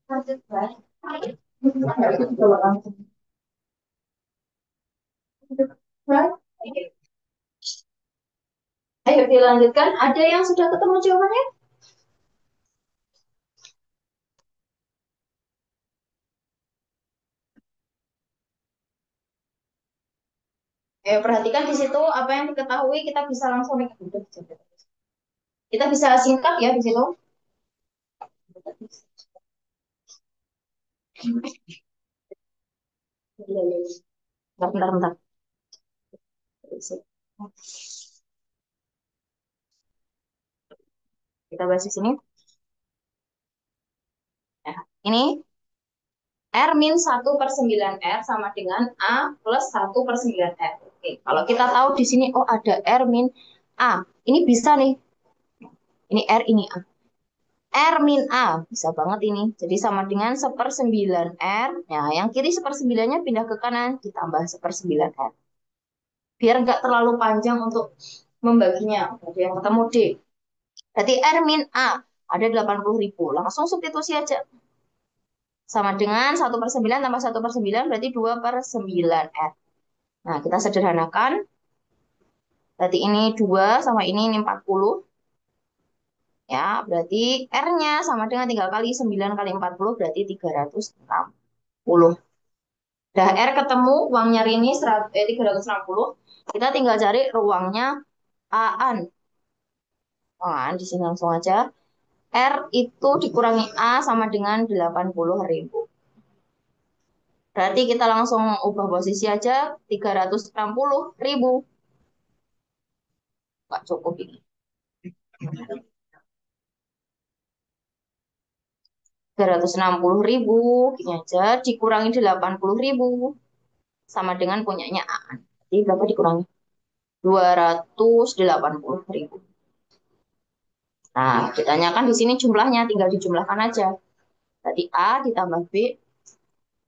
Lanjut, Mbak. Coba langsung. Ayo dilanjutkan. Ada yang sudah ketemu jawabannya? Perhatikan di situ apa yang diketahui kita bisa langsung ikut. Kita bisa singkat ya di situ. Iya, iya, iya. Bentar, bentar, bentar. Kita bahas di sini. Nah, ini R min 1/9 R sama dengan A plus 1/9 R. Oke, kalau kita tahu di sini, oh ada R min A. Ini bisa nih. Ini R, ini A. R min A. Bisa banget ini. Jadi sama dengan 1/9 R. Nah, yang kiri 1/9-nya pindah ke kanan. Ditambah 1/9 R. Biar nggak terlalu panjang untuk membaginya. Jadi yang ketemu D. Berarti R min A. Ada 80.000. Langsung substitusi aja. Sama dengan 1/9 tambah 1/9 berarti 2/9 R. Nah, kita sederhanakan. Berarti ini 2 sama ini 40. Ya, berarti R-nya sama dengan 3 kali 9 kali 40 berarti 360. Dah R ketemu, uang nyari ini 360. Kita tinggal cari ruangnya A-an. Nah, di sini langsung aja. R itu dikurangi A sama dengan 80.000. Berarti kita langsung ubah posisi aja 360.000. Nggak cukup ini. 360.000. Gini aja. Dikurangi 80.000. Sama dengan punyanya Aan. Jadi berapa dikurangi? 280.000. Nah, ditanyakan di sini jumlahnya. Tinggal dijumlahkan aja. Tadi A ditambah B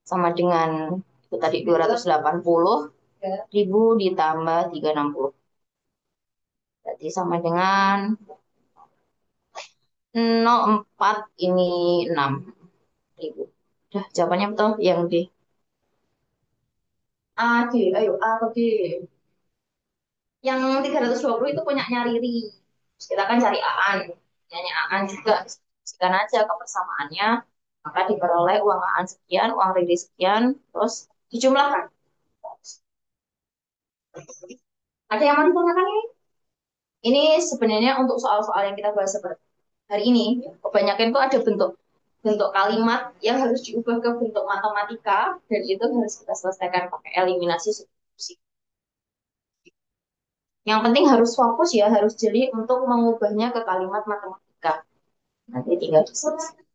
sama dengan itu tadi 280.000 ditambah 360. Berarti sama dengan 0,4 ini 6.000. Udah, jawabannya betul yang D. A, D. Ayo, A atau D? Yang 320 itu punyanya Riri. Terus kita kan cari Aan. Punyanya Aan juga. Sekian aja kebersamaannya. Maka diperoleh uang Aan sekian, uang Riri sekian. Terus dijumlahkan. Ada yang mau ditanyakan ini? Ini sebenarnya untuk soal-soal yang kita bahas seperti hari ini. Kebanyakan itu ada bentuk bentuk kalimat yang harus diubah ke bentuk matematika. Dan itu harus kita selesaikan pakai eliminasi substitusi. Yang penting harus fokus ya, harus jeli untuk mengubahnya ke kalimat matematika. Nanti tinggal diselesaikan.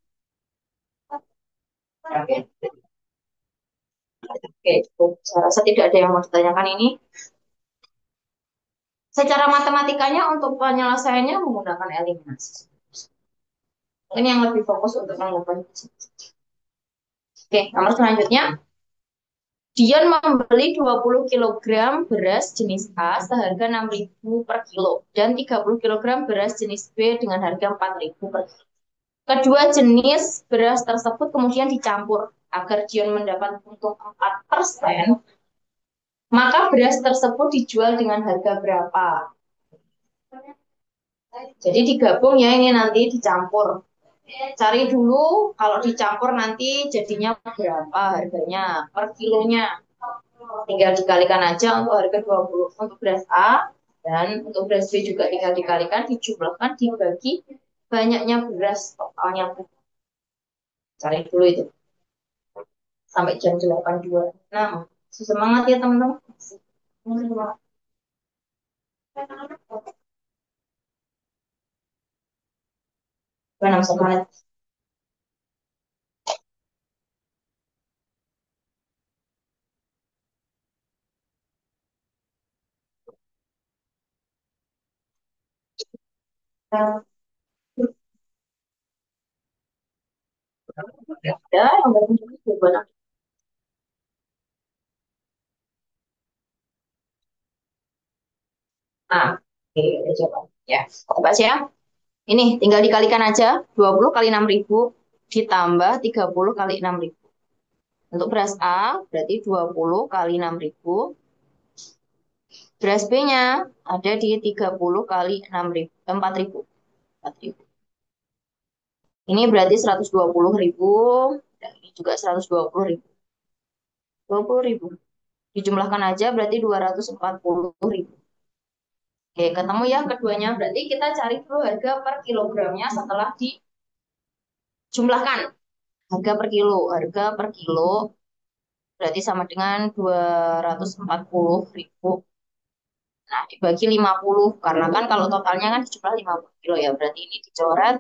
Oke, oke, cukup. Saya rasa tidak ada yang mau ditanyakan ini. Secara matematikanya untuk penyelesaiannya menggunakan eliminasi. Ini yang lebih fokus untuk mengubah. Oke, nomor selanjutnya. Dion membeli 20 kilogram beras jenis A seharga 6.000 per kilo dan 30 kilogram beras jenis B dengan harga 4.000 per kilo. Kedua jenis beras tersebut kemudian dicampur agar Dion mendapat untung 4%. Maka beras tersebut dijual dengan harga berapa? Jadi digabung ya, ini nanti dicampur. Cari dulu kalau dicampur nanti jadinya berapa harganya per kilonya. Tinggal dikalikan aja untuk harga 20 untuk beras A dan untuk beras B juga tinggal dikalikan, dijumlahkan, dibagi banyaknya beras totalnya. Cari dulu itu sampai jam 8.26. Semangat ya teman-teman. Mana semangat. Ya, yang penting juga ah, oke, udah coba. Ya, coba sih ya. Ini tinggal dikalikan aja 20 kali 6.000 ditambah 30 kali 6.000. Untuk beras A berarti 20 kali 6.000. Beras B-nya ada di 30 kali 6.000, 4.000. 4.000. Ini berarti 120.000. Dan ini juga 120.000. 20.000. Dijumlahkan aja berarti 240.000. Oke, ketemu ya keduanya. Berarti kita cari dulu harga per kilogramnya setelah dijumlahkan. Harga per kilo. Harga per kilo berarti sama dengan 240.000. Nah, dibagi 50 karena kan kalau totalnya kan jumlah 50 kilo ya. Berarti ini dicoret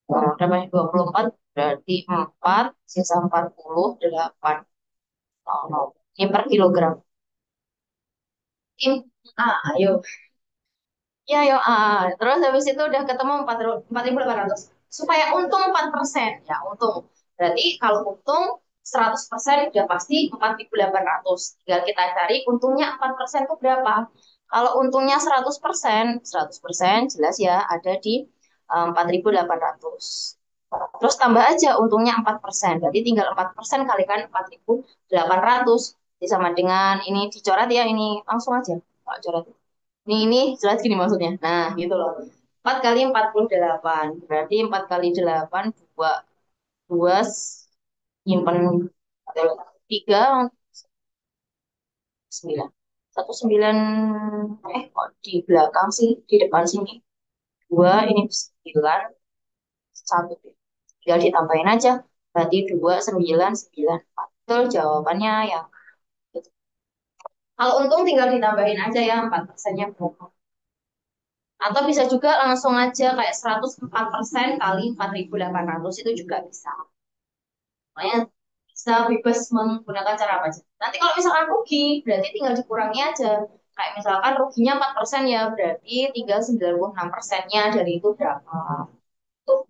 berapa 24 berarti 4 sisa 40 8. Oh, no. Ini per kilogram. Ini ayo. Ya, yo, terus habis itu udah ketemu 4.800. Supaya untung 4%. Ya, untung. Berarti kalau untung 100% udah pasti 4.800. Tinggal kita cari untungnya 4% itu berapa. Kalau untungnya 100% jelas ya ada di 4.800. Terus tambah aja untungnya 4%. Berarti tinggal 4% kalikan 4.800. Jadi sama dengan ini dicoret ya, ini langsung aja. Pak coret. Ini jelas gini maksudnya. Nah, gitu loh. 4 kali 48. Berarti 4 kali 8, 2. 2 nyimpen 3, 9. 9. Kok di belakang sih? Di depan sini. 2, ini 9. 1. Tinggal ditambahin aja. Berarti 2, 9, 9. Betul jawabannya yang itu. Kalau untung tinggal ditambahin aja ya 4%-nya berapa. Atau bisa juga langsung aja kayak 104% kali 4.800 itu juga bisa. Makanya bisa bebas menggunakan cara apa aja. Nanti kalau misalkan rugi, berarti tinggal dikurangi aja. Kayak misalkan ruginya 4% ya, berarti tinggal 96%-nya dari itu berapa. Tuh,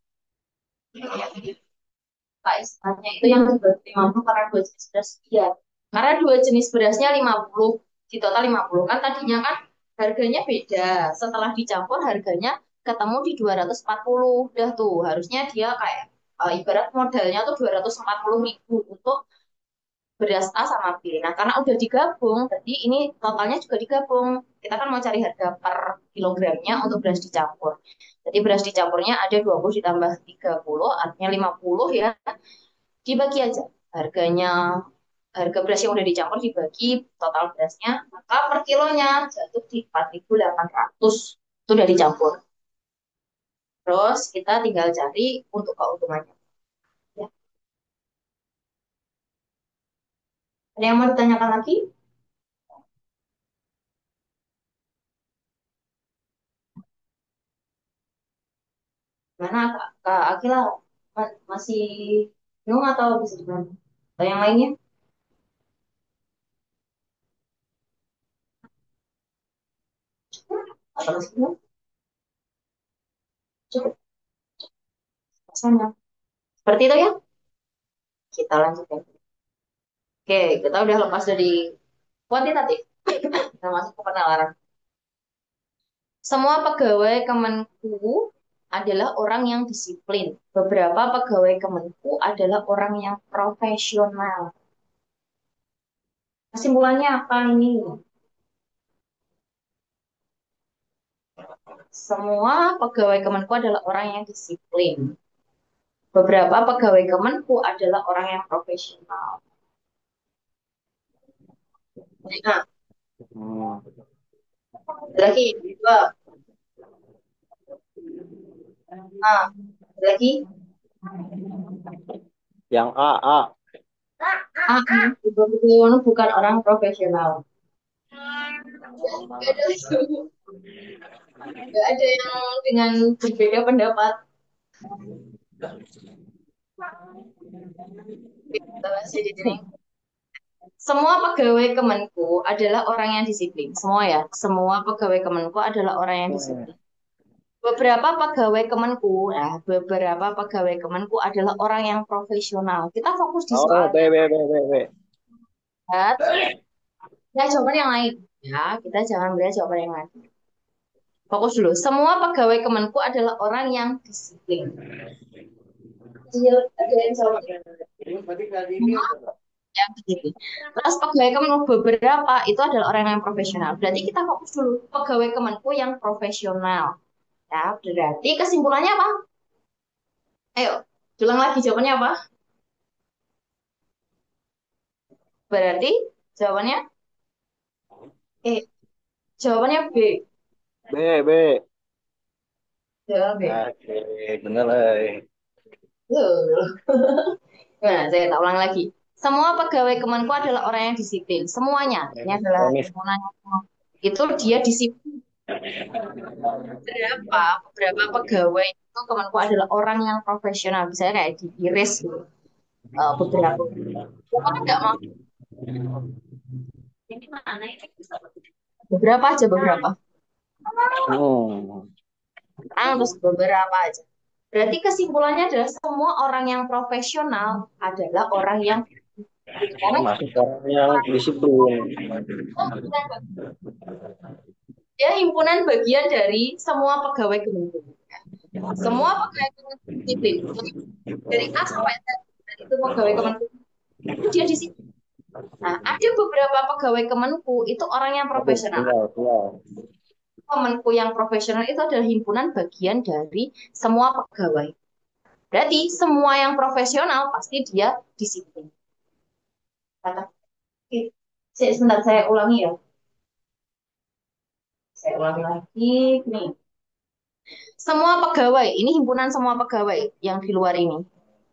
Kak istilahnya itu yang dibagi 50 karena dua jenis beras. Iya. Karena dua jenis berasnya 50, di total 50. Kan tadinya kan harganya beda. Setelah dicampur harganya ketemu di 240. Udah tuh, harusnya dia kayak ibarat modalnya tuh 240.000 untuk beras A sama B. Nah, karena udah digabung, berarti ini totalnya juga digabung. Kita kan mau cari harga per kilogramnya untuk beras dicampur. Jadi beras dicampurnya ada 20 ditambah 30, artinya 50 ya. Dibagi aja harganya, harga beras yang udah dicampur dibagi total berasnya, maka per kilonya jatuh di 4.800. Itu udah dicampur. Terus kita tinggal cari untuk keuntungannya. Ya. Ada yang mau ditanyakan lagi? Mana Kak Akila masih bingung atau bisa dibantu? Atau yang lainnya? Atau masih bingung? Cukup, rasanya. Seperti itu ya? Kita lanjutkan. Oke, kita udah lepas dari kuantitatif. Kita masuk ke penalaran. Semua pegawai Kemenku adalah orang yang disiplin. Beberapa pegawai Kemenku adalah orang yang profesional. Kesimpulannya apa ini? Semua pegawai Kemenku adalah orang yang disiplin. Beberapa pegawai Kemenku adalah orang yang profesional. Nah, lagi dua. Nah, lagi Yang A, A. betul bukan orang profesional. Gak ada lagi. Gak ada yang dengan berbeda pendapat. Kita masih di sini. Semua pegawai Kemenku adalah orang yang disiplin. Semua ya, semua pegawai Kemenku adalah orang yang disiplin. Beberapa pegawai Kemenku, nah, beberapa pegawai Kemenku adalah orang yang profesional. Kita fokus di Oh, B, soalnya. B, B, B, B. Ya, ya jawaban yang lain. Ya, kita jangan beri jawaban yang lain. Fokus dulu. Semua pegawai Kemenku adalah orang yang disiplin. Iya, ada yang jawab yang disiplin. Terus pegawai Kemenku beberapa itu adalah orang yang profesional. Berarti kita fokus dulu. Pegawai Kemenku yang profesional. Ya, berarti kesimpulannya apa? Ayo, ulang lagi jawabannya apa? Berarti jawabannya eh jawabannya B. B, B. Jawaban B. Oke, bener lah. Tuh. Nah, saya tak ulang lagi. Semua pegawai Kemenku adalah orang yang disiplin. Semuanya. Ini adalah Tenis. semuanya. itu dia disiplin beberapa pegawai itu temanku adalah orang yang profesional, misalnya kayak di Iris gitu. Beberapa kan nggak mau ini mana ini beberapa aja beberapa Hmm. terus beberapa aja. Berarti kesimpulannya adalah semua orang yang profesional adalah orang yang karena Termasuk orang yang disiplin. dia himpunan bagian dari semua pegawai Kementerian. Semua pegawai Kementerian disiplin. Jadi dari A sampai Z dan itu pegawai Kementerian itu dia disiplin. Nah, ada beberapa pegawai Kemenku itu orang yang Aduh, profesional. sinyal, sinyal. Kemenku yang profesional itu adalah himpunan bagian dari semua pegawai. Berarti semua yang profesional pasti dia disiplin. Kata, oke, sebentar saya ulangi ya. Saya ulangi lagi. Nih, semua pegawai, ini himpunan semua pegawai yang di luar ini.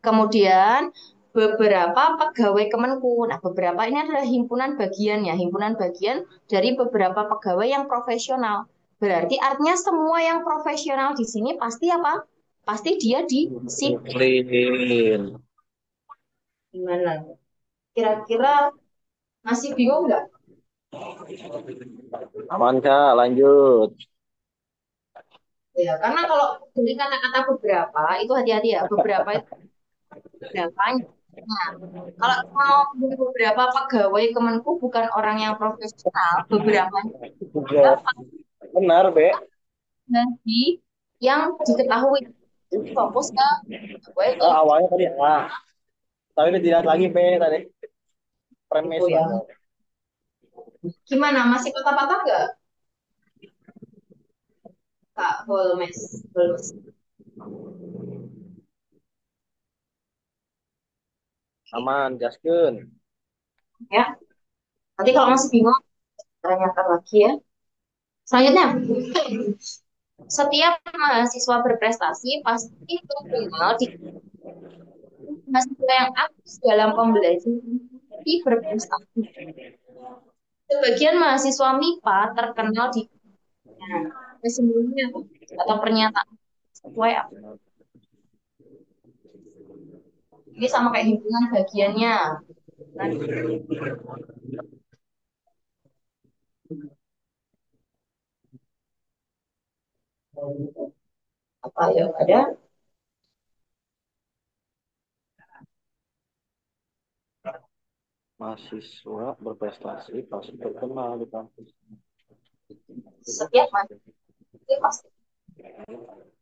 Kemudian beberapa pegawai Kemenku. Nah, beberapa ini adalah himpunan bagian ya, himpunan bagian dari beberapa pegawai yang profesional. Berarti artinya semua yang profesional di sini pasti apa? Pasti dia disiplin. Disiplin. Gimana? Kira-kira masih bingung nggak? Aman Kak, lanjut. Ya, karena kalau dari kata-kata beberapa itu hati-hati ya, beberapa itu beberapanya. Nah, kalau mau beberapa pegawai Kemenku bukan orang yang profesional, beberapa Juga benar, Be. nanti yang diketahui jadi fokus ke pegawai ke Awalnya tadi A. Tapi udah dilihat lagi B tadi. itu Premis lah. ya. Gimana? Masih patah-patah nggak, Kak Holmes? Holmes. Aman, Jaskun. Ya. Nanti kalau masih bingung, tanyakan lagi ya. Selanjutnya, setiap mahasiswa berprestasi pasti terkenal di mahasiswa yang aktif dalam pembelajaran tapi berprestasi. Sebagian mahasiswa MIPA terkenal di kesimpulannya atau pernyataan sesuai apa. Ini sama kayak himpunan bagiannya. Nah, apa ya ada Mahasiswa berprestasi pasti terkenal di kampus. setiap mahasiswa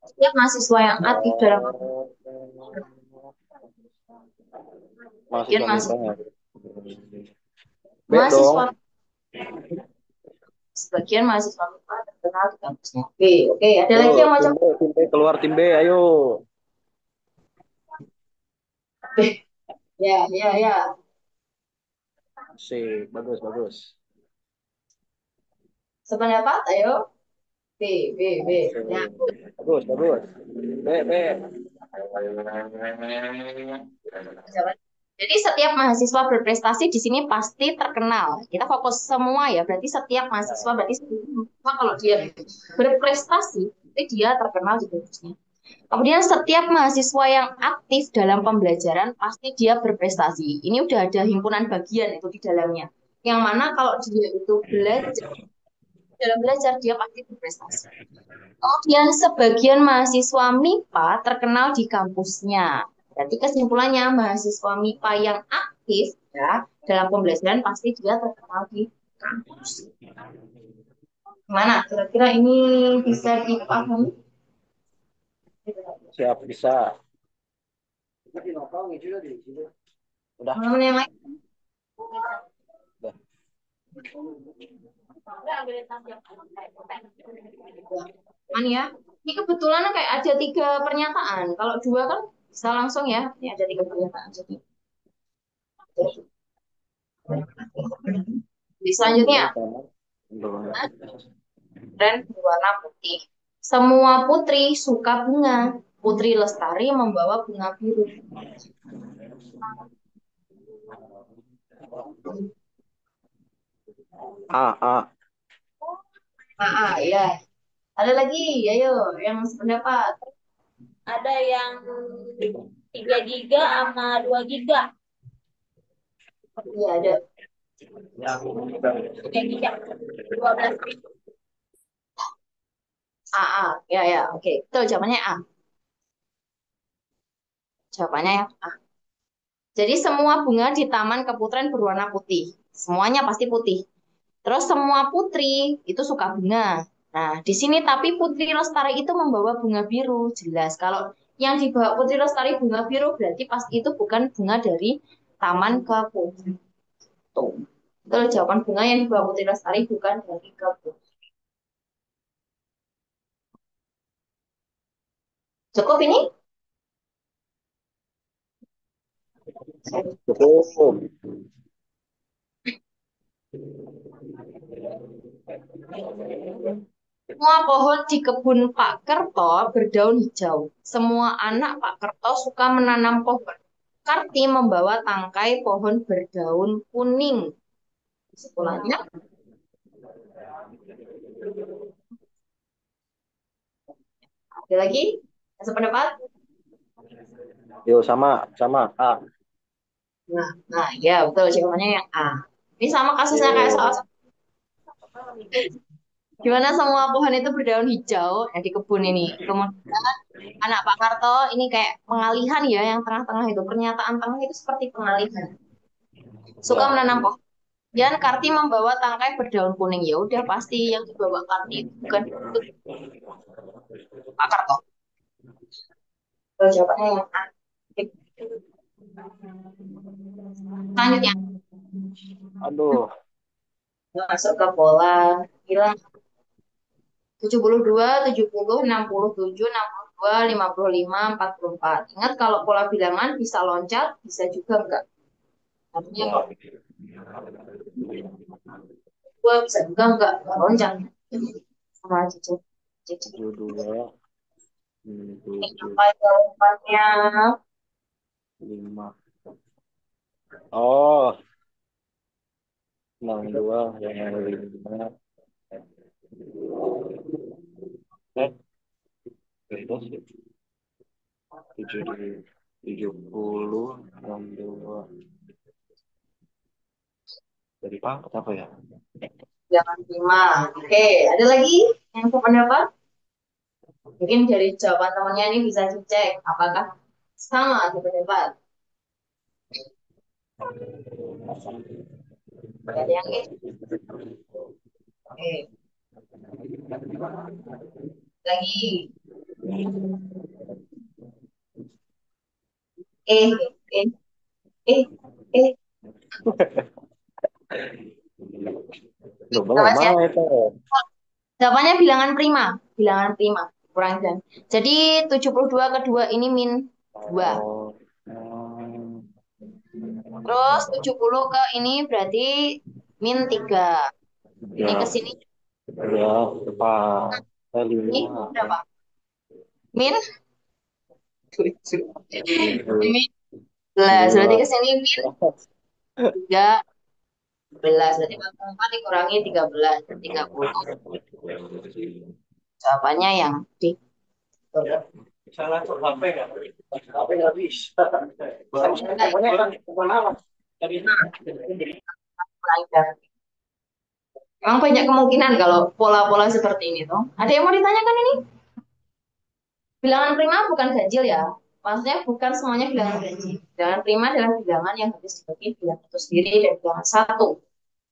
setiap mahasiswa yang aktif dalam Oh, bagian mahasiswa MIPA mahasiswa ya. B mahasiswa dong. sebagian mahasiswa MIPA terkenal di kampusnya B. Oke, ada lagi Yuk, yang macam tim B keluar tim B, ayo. B. Ya, ya, ya. Sih, bagus, bagus. Sependapat, ayo. B, B, B. Sih, Ya, bagus, bagus. B, B. jalan. Jadi setiap mahasiswa berprestasi di sini pasti terkenal. Kita fokus semua ya. Berarti setiap mahasiswa, berarti setiap mahasiswa kalau dia berprestasi, berarti dia terkenal di kampusnya. Kemudian setiap mahasiswa yang aktif dalam pembelajaran pasti dia berprestasi. Ini udah ada himpunan bagian itu di dalamnya. Yang mana kalau dia itu belajar, dalam belajar dia pasti berprestasi. Kemudian sebagian mahasiswa MIPA terkenal di kampusnya. Berarti kesimpulannya mahasiswa MIPA yang aktif ya dalam pembelajaran pasti dia terkenal di kampus. Gimana? Kira-kira ini bisa dipahami? Siap, bisa. Udah, Teman-teman yang lain? udah. Aman ya. Ini kebetulan kayak ada 3 pernyataan. Kalau 2 kan bisa langsung ya. Ini ada 3 pernyataan. Jadi, selanjutnya, Ini kan. tren berwarna putih. Semua putri suka bunga. Putri Lestari membawa bunga biru. A, A. Ya. Ada lagi, ayo yang sependapat. Ada yang 3 giga sama 2 giga. Iya, ada. 3 giga. 12. Ya. Oke, betul jawabannya A. Jawabannya ya A. Jadi semua bunga di Taman Keputren berwarna putih. Semuanya pasti putih. Terus semua putri itu suka bunga. Nah, di sini tapi Putri Lestari itu membawa bunga biru. Jelas kalau yang dibawa Putri Lestari bunga biru berarti pasti itu bukan bunga dari Taman Keputren. Tuh. Itu jawaban bunga yang dibawa Putri Lestari bukan dari kebun. Cukup ini? Cukup. Semua pohon di kebun Pak Kerto berdaun hijau. Semua anak Pak Kerto suka menanam pohon. Karti membawa tangkai pohon berdaun kuning. Sekolahnya ada lagi? Yang sependapat? Yuk sama, sama. A. Nah, ya betul jawabannya yang A. Ini sama kasusnya kayak soal Ye. gimana semua pohon itu berdaun hijau di kebun ini. Kemudian anak Pak Karto ini kayak pengalihan ya yang tengah-tengah itu. Pernyataan tengah itu seperti pengalihan. Suka Ya. menanam pohon. Dan Karti membawa tangkai berdaun kuning. Ya udah pasti yang dibawa Karti itu bukan itu Pak Karto. Kalau jawabannya yang A. Oke, selanjutnya Aduh. masuk ke pola bilang 72, 70, 67, 62, 55, 44. Ingat kalau pola bilangan bisa loncat, bisa juga enggak. Artinya Ya. enggak dua, bisa juga enggak loncat. Sama aja. Cicit. 72, Ini 7, apa jawabannya? 5. Oh, 62 yang 5. Eh, beda sih. 70, 62. Dari pangkat apa ya? Jangan lima. Oke, ada lagi yang sependapat? Mungkin dari jawaban temannya ini bisa dicek apakah sama sependapat. Gak ada yang ini. Oke, lagi. Eh, eh, eh, eh. Loh, belum Awas ya. mana itu? Jawabannya bilangan prima. Bilangan prima. Kurang dan. Jadi 72 kedua ini min 2. Oh, hmm, Terus 70 ke ini berarti min 3. Ini ke ya, sini ya, depan. ini 5. berapa? Min 7. Tujuh, Min 11. Berarti dua. ke sini min 13. Berarti 44 dikurangi 13. 30. Jawabannya yang D. Betul. Salah tuh HP nggak? HP nggak bisa. Baik. Pokoknya kemana? Tadi. Kurang dan. Emang banyak kemungkinan kalau pola-pola seperti ini tuh. Ada yang mau ditanyakan ini? Bilangan prima bukan ganjil ya. Maksudnya bukan semuanya bilangan ganjil. Bilangan prima adalah bilangan yang habis dibagi bilangan itu sendiri dan bilangan satu.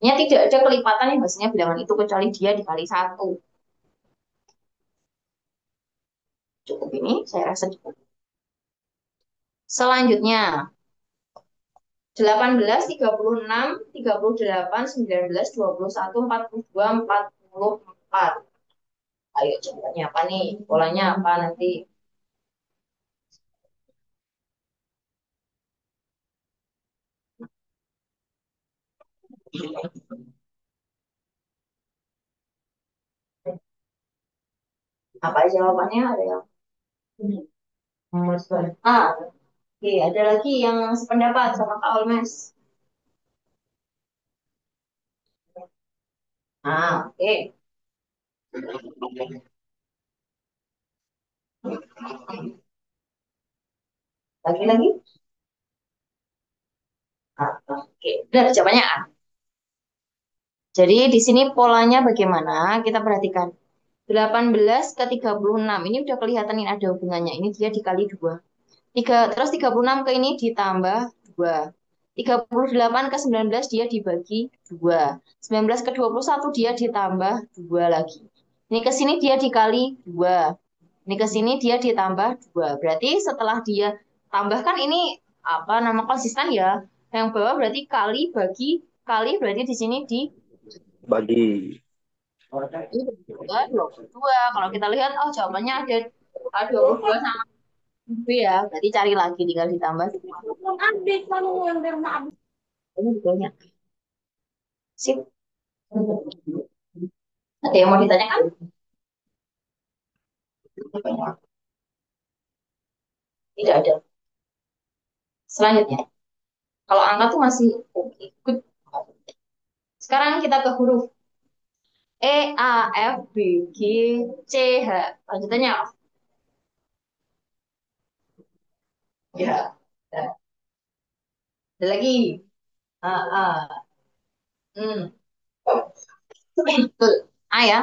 Nya tidak ada kelipatan yang hasilnya bilangan itu kecuali dia dikali satu. Cukup ini, saya rasa cukup. Selanjutnya, 18, 36, 38, 19, 21, 42, 44. Ayo jawabannya apa nih? Polanya apa nanti? Apa jawabannya? Ada yang A. Oke, ada lagi yang sependapat sama Kak Olmes. Oke. Lagi-lagi. Oke, udah jawabannya A. Jadi di sini polanya bagaimana? Kita perhatikan. 18 ke 36 ini udah kelihatan ini ada hubungannya. Ini dia dikali 2. Terus 36 ke ini ditambah 2. 38 ke 19 dia dibagi 2. 19 ke 21 dia ditambah 2 lagi. Ini ke sini dia dikali 2. Ini ke sini dia ditambah 2. Berarti setelah dia tambahkan ini apa nama konsisten ya. Yang bawah berarti kali bagi kali berarti di sini di Bagi. ini dua, 22. Kalau kita lihat, oh jawabannya ada A22 sama B ya. Berarti cari lagi, tinggal ditambah 2. Update kalau yang dari rumah update. Ini betulnya. Sip. Ada yang mau ditanyakan? Tidak ada. Selanjutnya, kalau angka tuh masih oke, good. Sekarang kita ke huruf E, A, F, B, G, C, H. Lanjutannya apa? Ya. Nah, ada lagi. A, A. Hmm. Betul. A ya.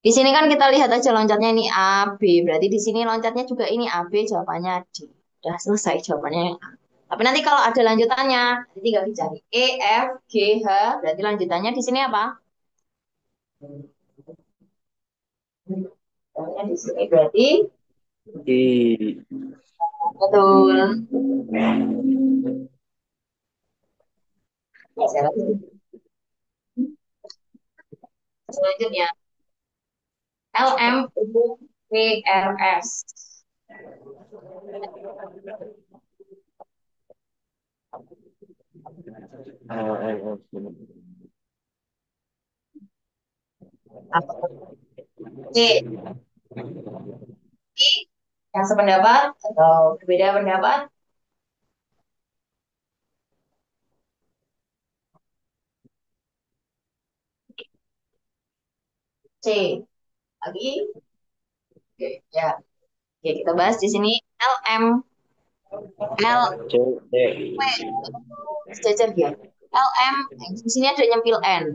Di sini kan kita lihat aja loncatnya ini A, B. Berarti di sini loncatnya juga ini A, B. Jawabannya D. Udah selesai jawabannya yang A. Tapi nanti kalau ada lanjutannya, nanti tinggal dicari. E, F, G, H. Berarti lanjutannya di sini apa? Lanjutannya di sini berarti I. betul. Saya lagi. Selanjutnya L, M, U, P, R, S. Apa? C, I, yang sependapat atau berbeda pendapat? C. Lagi? Oke, ya. Oke, kita bahas di sini L, M, L, C. D. P. Sejajar dia. L, M, di sini ada nyempil N.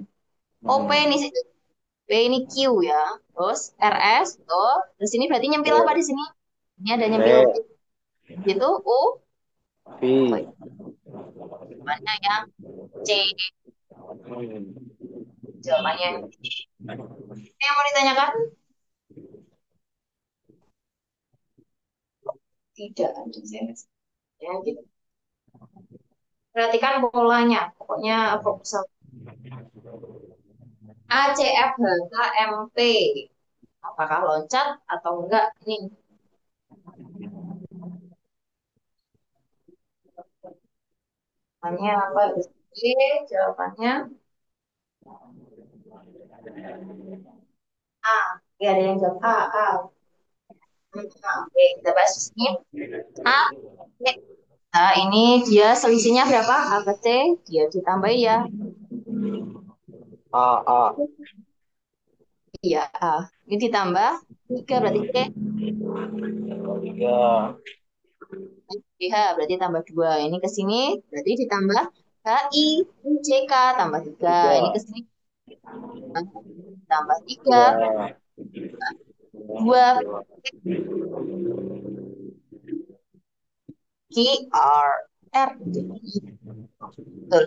O, P ini P ini Q ya. Terus R, S, tuh. Terus ini berarti nyempil apa di sini? Ini ada nyempil P. P. Gitu, U. Oh, P. jawabannya yang C. Jawabannya yang C. Yang mau ditanyakan? Tidak ada saya. Ya, gitu. Perhatikan polanya. Pokoknya fokus sama A, C, F, H, K, M, P. Apakah loncat atau enggak? Ini jawabannya apa? C. Jawabannya A. Ya, ada yang jawab A, A. Oke, kita bahas di sini. A, B. Nah, ini dia selisihnya berapa? A ke C, dia ditambah ya. A. A. Iya, A. Ini ditambah 3 berarti C. 3. H berarti tambah 2. Ini ke sini berarti ditambah HI. C K tambah 3. Ini ke 3. sini tambah 3. 3. 2 Q R R D. Betul.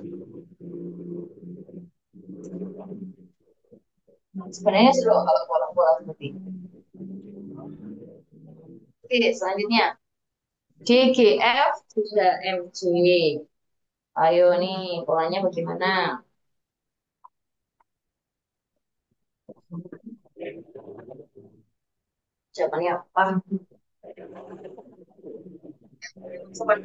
Sebenarnya sudah kalau pola-pola seperti ini. Oke, selanjutnya D G F 3 M C. Ayo nih, polanya bagaimana? Jawabannya apa? Sobat,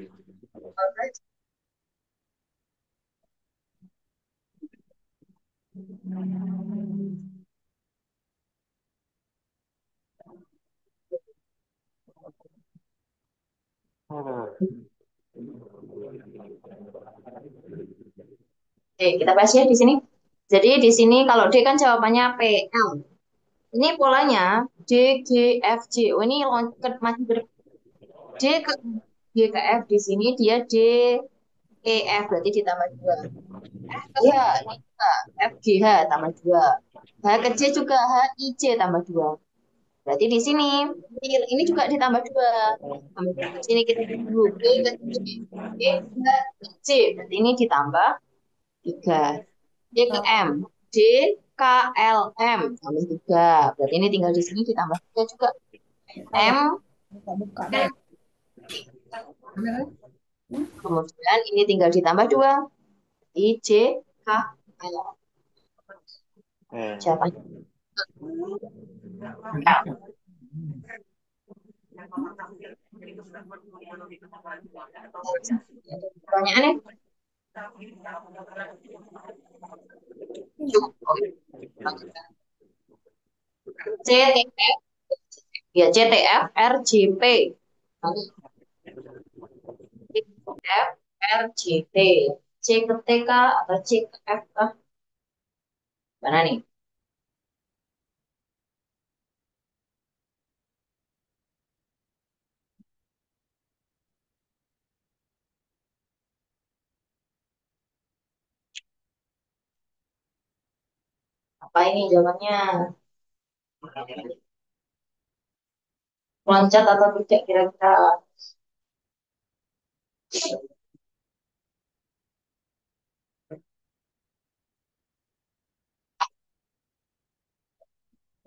oke, kita bahas ya di sini. Jadi di sini kalau D kan jawabannya PL. Ini polanya D, G, F, J. Oh, ini masih D ke D ke F di sini dia D, E, F berarti ditambah 2. F ke H ini juga F, G, H tambah 2. H ke J juga H, I, J tambah 2. Berarti di sini ini juga ditambah 2. Di sini kita dulu B ke C, B ke C. Berarti ini ditambah 3. D ke M. D, K, L, M. Tambah 3. Berarti ini tinggal di sini ditambah 3 juga. M, N. Kemudian ini tinggal ditambah 2. I, J, K, L. Eh, Jawabannya L. Pertanyaannya cukup. C, T, F. Ya, C, T, F, R, J, P. C, F, R, J, P. C ke T K atau C ke F kah? Mana nih? Apa ini jawabannya? Loncat atau tidak kira-kira?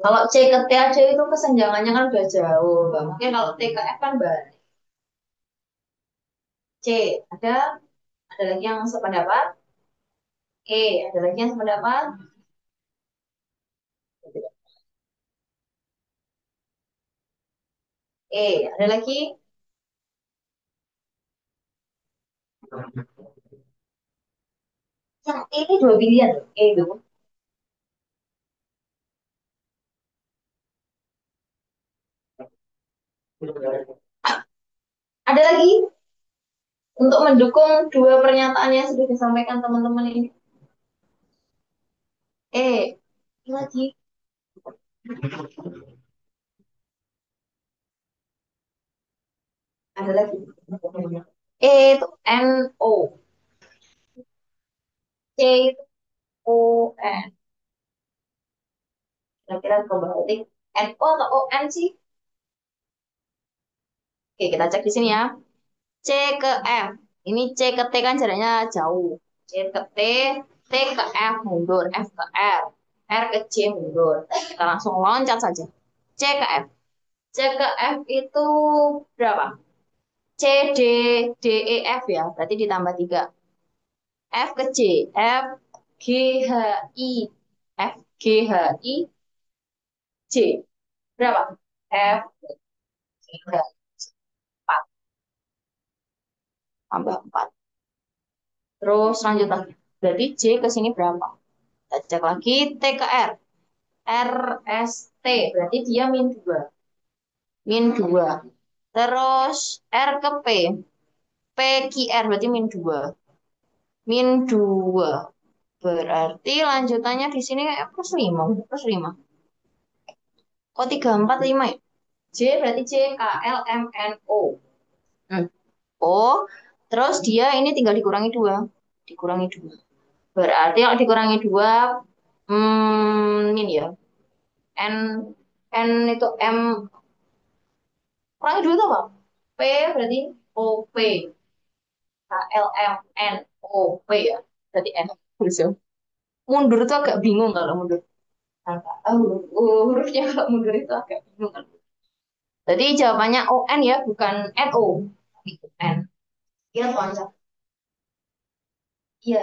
Kalau C ke T aja itu kesenjangannya kan udah jauh, Bang. Mungkin kalau T ke F kan balik. C, ada lagi yang sependapat? E, ada lagi yang sependapat? E, ada lagi? Yang E ini dua pilihan, E itu. Ada lagi untuk mendukung dua pernyataan yang sudah disampaikan teman-teman ini. Lagi. Ada lagi. E itu NO. C itu ON. Kira-kira berarti NO atau ON sih? Oke, kita cek di sini ya. C ke F. Ini C ke T kan jaraknya jauh. C ke T, T ke F mundur, F ke R ke C mundur. Kita langsung loncat saja. C ke F. C ke F itu berapa? C, D, D, E, F ya. Berarti ditambah 3. F ke C. F, G, H, I. F, G, H, I, C. Berapa? F, G, H, 4. Tambah 4. Terus lanjut lagi. Berarti J ke sini berapa? Kita cek lagi. T ke R. R, S, T. Berarti dia min 2. Min 2. Terus R ke P. P, Q, R. Berarti min 2. Min 2. Berarti lanjutannya di sini kayak plus 5. Plus 5. Kok 3, 4, 5 ya? J berarti J, K, L, M, N, O. Hmm. O. Terus dia ini tinggal dikurangi 2. Dikurangi 2. Berarti kalau dikurangi 2, ini ya. N, N itu M, kurangi 2 itu apa? P berarti O, P. K, L, M, N, O, P ya. Berarti N. Terus ya. Mundur itu agak bingung kalau mundur. Hurufnya kalau mundur itu agak bingung kan. Jadi jawabannya O N ya, bukan N O. N. Iya, lancar. Iya,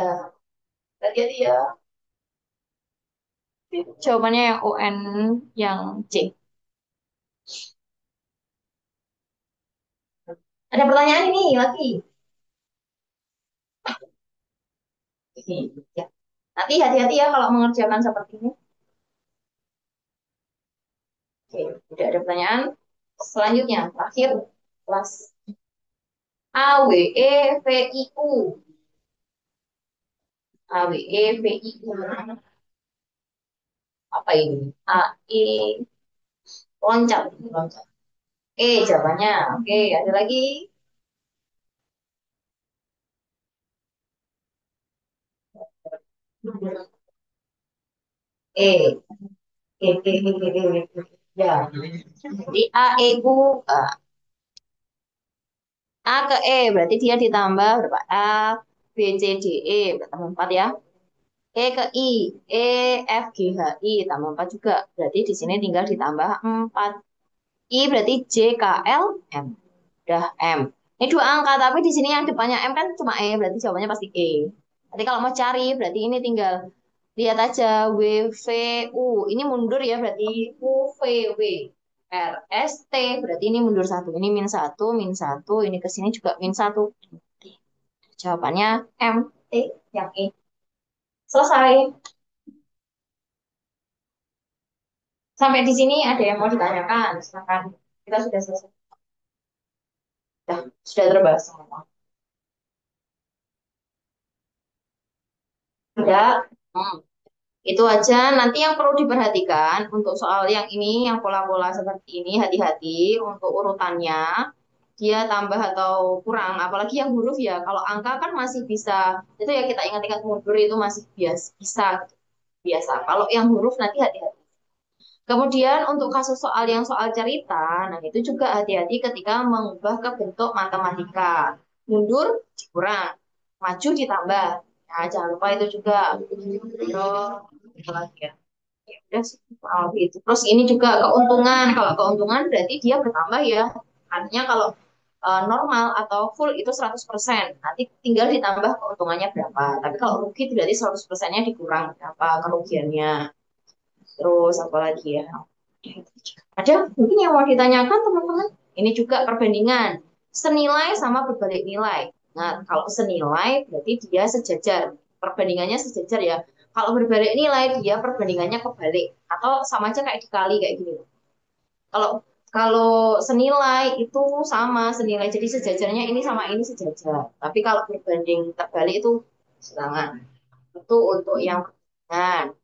hati-hati ya. Jawabannya yang O N yang C. Ada pertanyaan ini lagi. Ya. Nanti hati-hati ya kalau mengerjakan seperti ini. Oke, tidak ada pertanyaan. Selanjutnya, terakhir, kelas A, W, E, V, I, U. A, W, E, V, I, U. Apa ini? A, I, loncat, loncat. Jawabannya. Oke, ada lagi. E, E. Ya. Jadi A, E, U, A ke E berarti dia ditambah berapa? A, B, C, D, E bertambah 4 ya. E ke I, E, F, G, H, I tambah 4 juga. Berarti di sini tinggal ditambah 4. I berarti J, K, L, M. Udah M. Ini dua angka, tapi di sini yang depannya M kan cuma E, berarti jawabannya pasti E. Nanti kalau mau cari, berarti ini tinggal lihat aja W, V, U. Ini mundur ya, berarti U, V, W. R, S, T, berarti ini mundur satu. Ini min satu, min satu. Ini ke sini juga min satu. Jawabannya M, T, yang E. Selesai. Sampai di sini ada yang mau ditanyakan? Silakan. Kita sudah selesai. Sudah terbahas semua. Sudah. Hmm. Itu aja. Nanti yang perlu diperhatikan untuk soal yang ini, yang pola-pola seperti ini, hati-hati untuk urutannya. Dia tambah atau kurang, apalagi yang huruf ya. Kalau angka kan masih bisa, itu ya kita ingat-ingat mundur itu masih biasa, bisa gitu. Biasa. Kalau yang huruf nanti hati-hati. Kemudian untuk kasus soal yang soal cerita, nah itu juga hati-hati ketika mengubah ke bentuk matematika. Mundur dikurang, maju ditambah. Nah, jangan lupa itu juga. Terus, apa lagi ya? Ya udah sih, gitu. Terus ini juga keuntungan. Kalau keuntungan berarti dia bertambah ya. Artinya kalau normal atau full itu 100%. Nanti tinggal ditambah keuntungannya berapa. Tapi kalau rugi berarti 100%-nya dikurang berapa kerugiannya. Terus apa lagi ya? Ada mungkin yang mau ditanyakan teman-teman? Ini juga perbandingan senilai sama berbalik nilai. Nah, kalau senilai berarti dia sejajar. Perbandingannya sejajar ya. Kalau berbalik nilai dia perbandingannya kebalik atau sama aja kayak dikali kayak gini. Kalau kalau senilai itu sama senilai. Jadi sejajarnya ini sama ini sejajar. Tapi kalau berbanding terbalik itu silangan. Itu untuk yang perbandingan.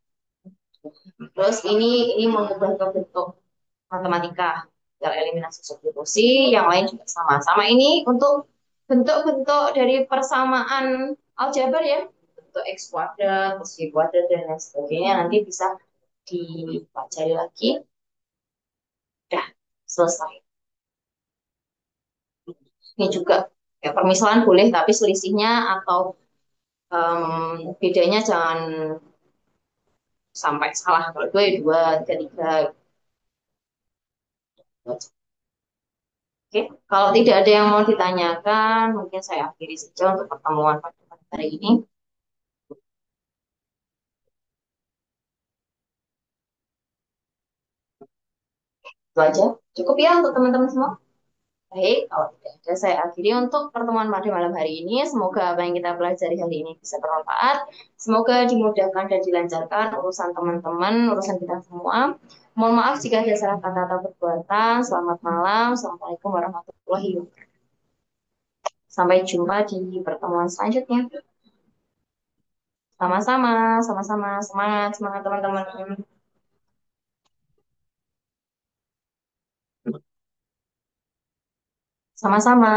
Terus ini mengubah ke bentuk matematika, tinggal eliminasi substitusi, yang lain juga sama. Sama ini untuk bentuk-bentuk dari persamaan aljabar ya, bentuk x kuadrat, plus y kuadrat dan lain sebagainya nanti bisa dipelajari lagi. Udah selesai. Ini juga ya, permisalan boleh, tapi selisihnya atau bedanya jangan sampai salah. Kalau dua ya dua, tiga tiga. Oke, kalau tidak ada yang mau ditanyakan, mungkin saya akhiri saja untuk pertemuan pada hari ini. Itu aja. Cukup ya untuk teman-teman semua. Baik, kalau tidak ada, saya akhiri untuk pertemuan pada malam hari ini. Semoga apa yang kita pelajari hari ini bisa bermanfaat. Semoga dimudahkan dan dilancarkan urusan teman-teman, urusan kita semua. Mohon maaf jika ada salah kata atau perbuatan. Selamat malam. Assalamualaikum warahmatullahi wabarakatuh. Sampai jumpa di pertemuan selanjutnya. Sama-sama, sama-sama. Semangat, semangat teman-teman. Sama-sama.